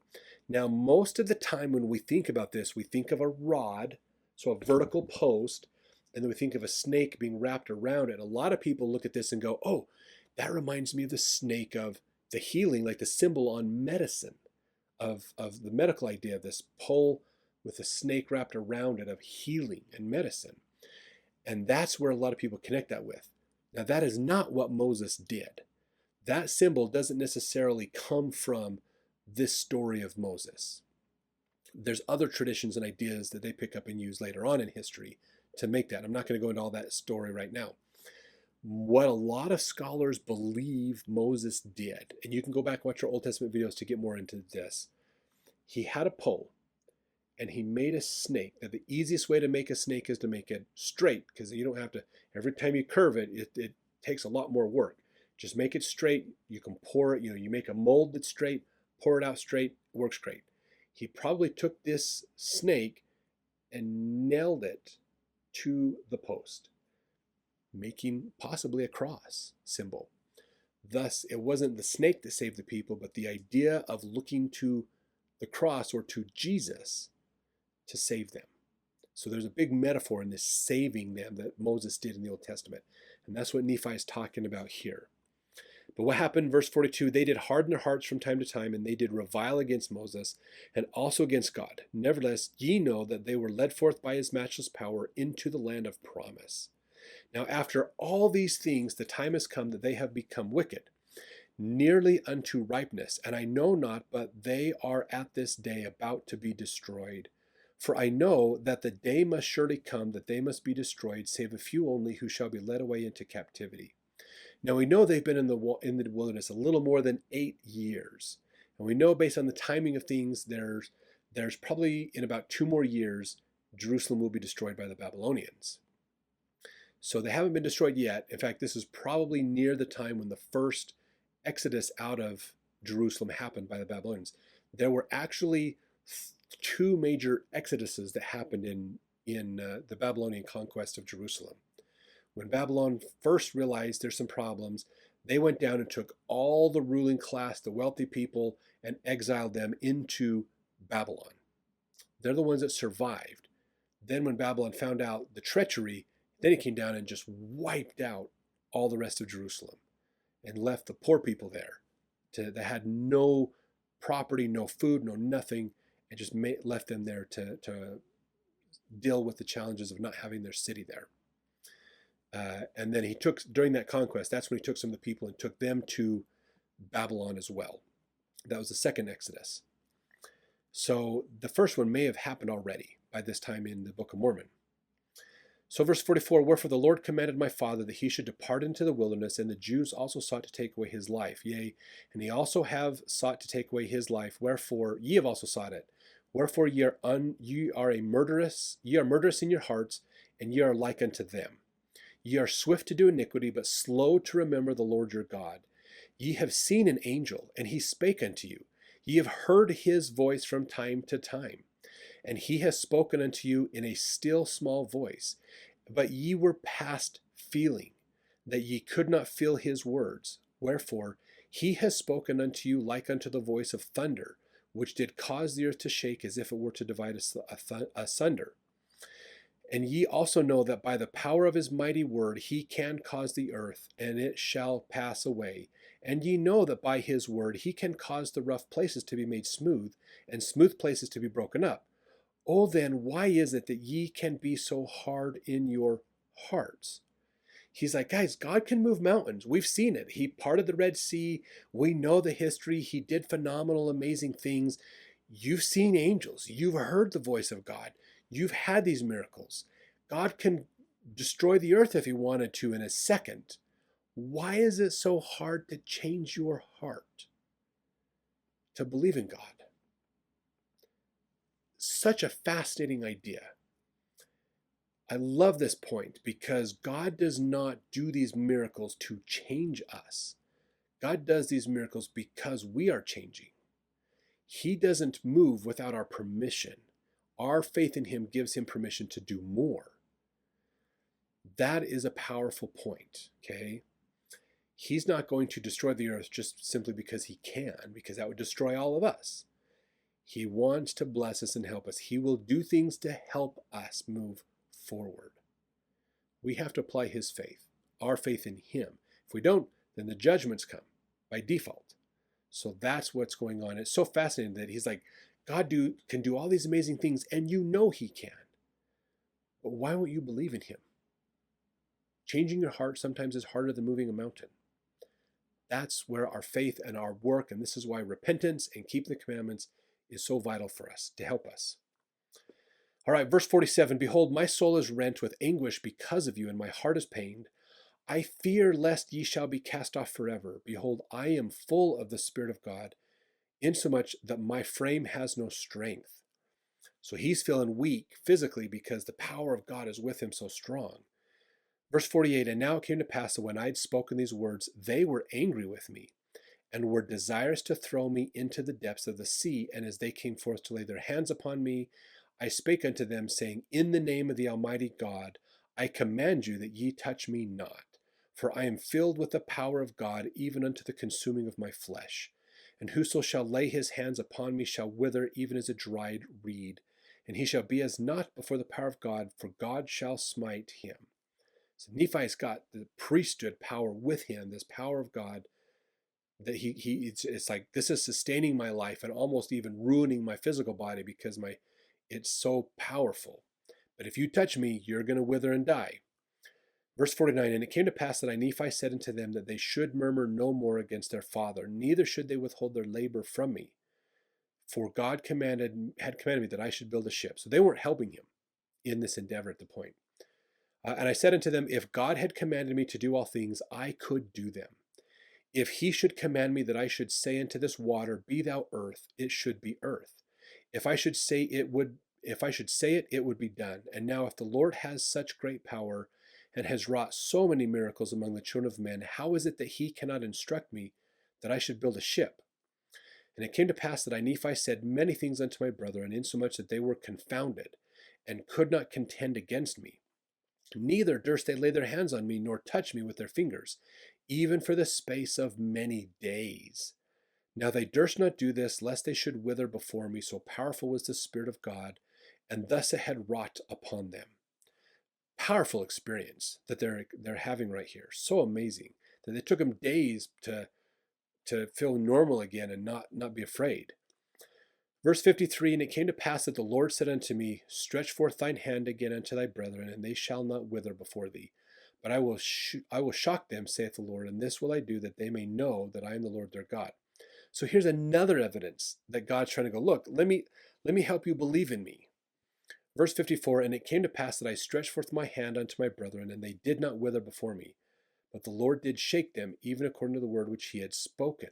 A: Now, most of the time when we think about this, we think of a rod, so a vertical post, and then we think of a snake being wrapped around it. A lot of people look at this and go, "Oh, that reminds me of the snake of the healing, like the symbol on medicine, of the medical idea of this pole with a snake wrapped around it of healing and medicine." And that's where a lot of people connect that with. Now, that is not what Moses did. That symbol doesn't necessarily come from this story of Moses. There's other traditions and ideas that they pick up and use later on in history to make that. I'm not going to go into all that story right now. What a lot of scholars believe Moses did, and you can go back and watch our Old Testament videos to get more into this. He had a pole, and he made a snake. Now, the easiest way to make a snake is to make it straight, because you don't have to, every time you curve it, it takes a lot more work. Just make it straight. You can pour it, you make a mold that's straight, pour it out straight, works great. He probably took this snake and nailed it to the post, making possibly a cross symbol. Thus, it wasn't the snake that saved the people, but the idea of looking to the cross or to Jesus to save them. So there's a big metaphor in this saving them that Moses did in the Old Testament. And that's what Nephi is talking about here. But what happened, verse 42, they did harden their hearts from time to time, and they did revile against Moses, and also against God. Nevertheless, ye know that they were led forth by his matchless power into the land of promise. Now after all these things, the time has come that they have become wicked, nearly unto ripeness. And I know not, but they are at this day about to be destroyed. For I know that the day must surely come that they must be destroyed, save a few only who shall be led away into captivity. Now we know they've been in the wilderness a little more than 8 years. And we know based on the timing of things, there's probably in about 2 more years, Jerusalem will be destroyed by the Babylonians. So they haven't been destroyed yet. In fact, this is probably near the time when the first exodus out of Jerusalem happened by the Babylonians. There were actually 2 major exoduses that happened in the Babylonian conquest of Jerusalem. When Babylon first realized there's some problems, they went down and took all the ruling class, the wealthy people, and exiled them into Babylon. They're the ones that survived. Then when Babylon found out the treachery, then it came down and just wiped out all the rest of Jerusalem and left the poor people there that had no property, no food, no nothing, and just left them there to deal with the challenges of not having their city there. And then during that conquest, that's when he took some of the people and took them to Babylon as well. That was the second Exodus. So the first one may have happened already by this time in the Book of Mormon. So verse 44, wherefore the Lord commanded my father that he should depart into the wilderness, and the Jews also sought to take away his life. Yea, and ye also have sought to take away his life, wherefore ye have also sought it. Wherefore ye are murderous in your hearts, and ye are like unto them. Ye are swift to do iniquity, but slow to remember the Lord your God. Ye have seen an angel, and he spake unto you. Ye have heard his voice from time to time. And he has spoken unto you in a still small voice. But ye were past feeling, that ye could not feel his words. Wherefore he has spoken unto you like unto the voice of thunder, which did cause the earth to shake as if it were to divide asunder. And ye also know that by the power of his mighty word he can cause the earth, and it shall pass away. And ye know that by his word he can cause the rough places to be made smooth, and smooth places to be broken up. Oh then, why is it that ye can be so hard in your hearts? He's like, guys, God can move mountains. We've seen it. He parted the Red Sea. We know the history. He did phenomenal, amazing things. You've seen angels. You've heard the voice of God. You've had these miracles. God can destroy the earth if he wanted to in a second. Why is it so hard to change your heart to believe in God? Such a fascinating idea. I love this point because God does not do these miracles to change us. God does these miracles because we are changing. He doesn't move without our permission. Our faith in him gives him permission to do more. That is a powerful point, okay? He's not going to destroy the earth just simply because he can, because that would destroy all of us. He wants to bless us and help us. He will do things to help us move forward. We have to apply his faith, our faith in him. If we don't, then the judgments come by default. So that's what's going on. It's so fascinating that he's like, God can do all these amazing things, and you know he can. But why won't you believe in him? Changing your heart sometimes is harder than moving a mountain. That's where our faith and our work, and this is why repentance and keeping the commandments is so vital for us, to help us. All right, verse 47, behold, my soul is rent with anguish because of you, and my heart is pained. I fear lest ye shall be cast off forever. Behold, I am full of the Spirit of God, insomuch that my frame has no strength. So he's feeling weak physically because the power of God is with him so strong. Verse 48, and now it came to pass that when I had spoken these words, they were angry with me, and were desirous to throw me into the depths of the sea. And as they came forth to lay their hands upon me, I spake unto them, saying, in the name of the Almighty God, I command you that ye touch me not. For I am filled with the power of God, even unto the consuming of my flesh. And whoso shall lay his hands upon me shall wither, even as a dried reed. And he shall be as naught before the power of God, for God shall smite him. So Nephi's got the priesthood power with him, this power of God, that it's like, this is sustaining my life and almost even ruining my physical body because it's so powerful. But if you touch me, you're going to wither and die. Verse 49, and it came to pass that I, Nephi, said unto them that they should murmur no more against their father, neither should they withhold their labor from me. For God had commanded me that I should build a ship. So they weren't helping him in this endeavor at the point. And I said unto them, if God had commanded me to do all things, I could do them. If he should command me that I should say unto this water, be thou earth, it should be earth. If I should say it, it would be done. And now if the Lord has such great power and has wrought so many miracles among the children of men, how is it that he cannot instruct me that I should build a ship? And it came to pass that I, Nephi, said many things unto my brethren, insomuch that they were confounded, and could not contend against me. Neither durst they lay their hands on me, nor touch me with their fingers, even for the space of many days. Now they durst not do this, lest they should wither before me, so powerful was the Spirit of God, and thus it had wrought upon them. Powerful experience that they're having right here. So amazing that it took them days to feel normal again and not be afraid. Verse 53, and it came to pass that the Lord said unto me, stretch forth thine hand again unto thy brethren, and they shall not wither before thee. But I will shock them, saith the Lord, and this will I do, that they may know that I am the Lord their God. So here's another evidence that God's trying to go, look, let me help you believe in me. Verse 54, and it came to pass that I stretched forth my hand unto my brethren, and they did not wither before me. But the Lord did shake them, even according to the word which he had spoken.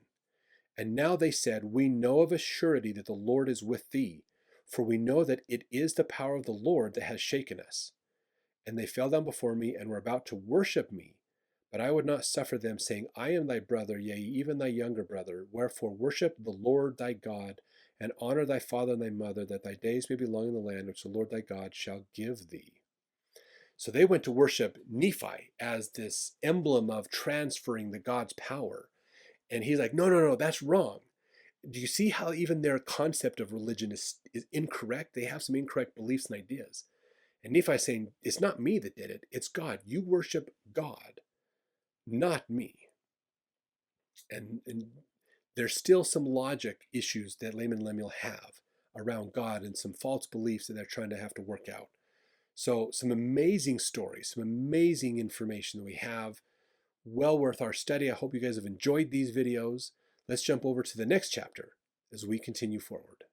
A: And now they said, we know of a surety that the Lord is with thee, for we know that it is the power of the Lord that has shaken us. And they fell down before me, and were about to worship me. But I would not suffer them, saying, I am thy brother, yea, even thy younger brother. Wherefore worship the Lord thy God, and honor thy father and thy mother, that thy days may be long in the land which the Lord thy God shall give thee. So they went to worship Nephi as this emblem of transferring the God's power. And he's like, no, that's wrong. Do you see how even their concept of religion is incorrect? They have some incorrect beliefs and ideas. And Nephi's saying, it's not me that did it. It's God. You worship God, not me. And there's still some logic issues that Laman and Lemuel have around God and some false beliefs that they're trying to have to work out. So some amazing stories, some amazing information that we have. Well worth our study. I hope you guys have enjoyed these videos. Let's jump over to the next chapter as we continue forward.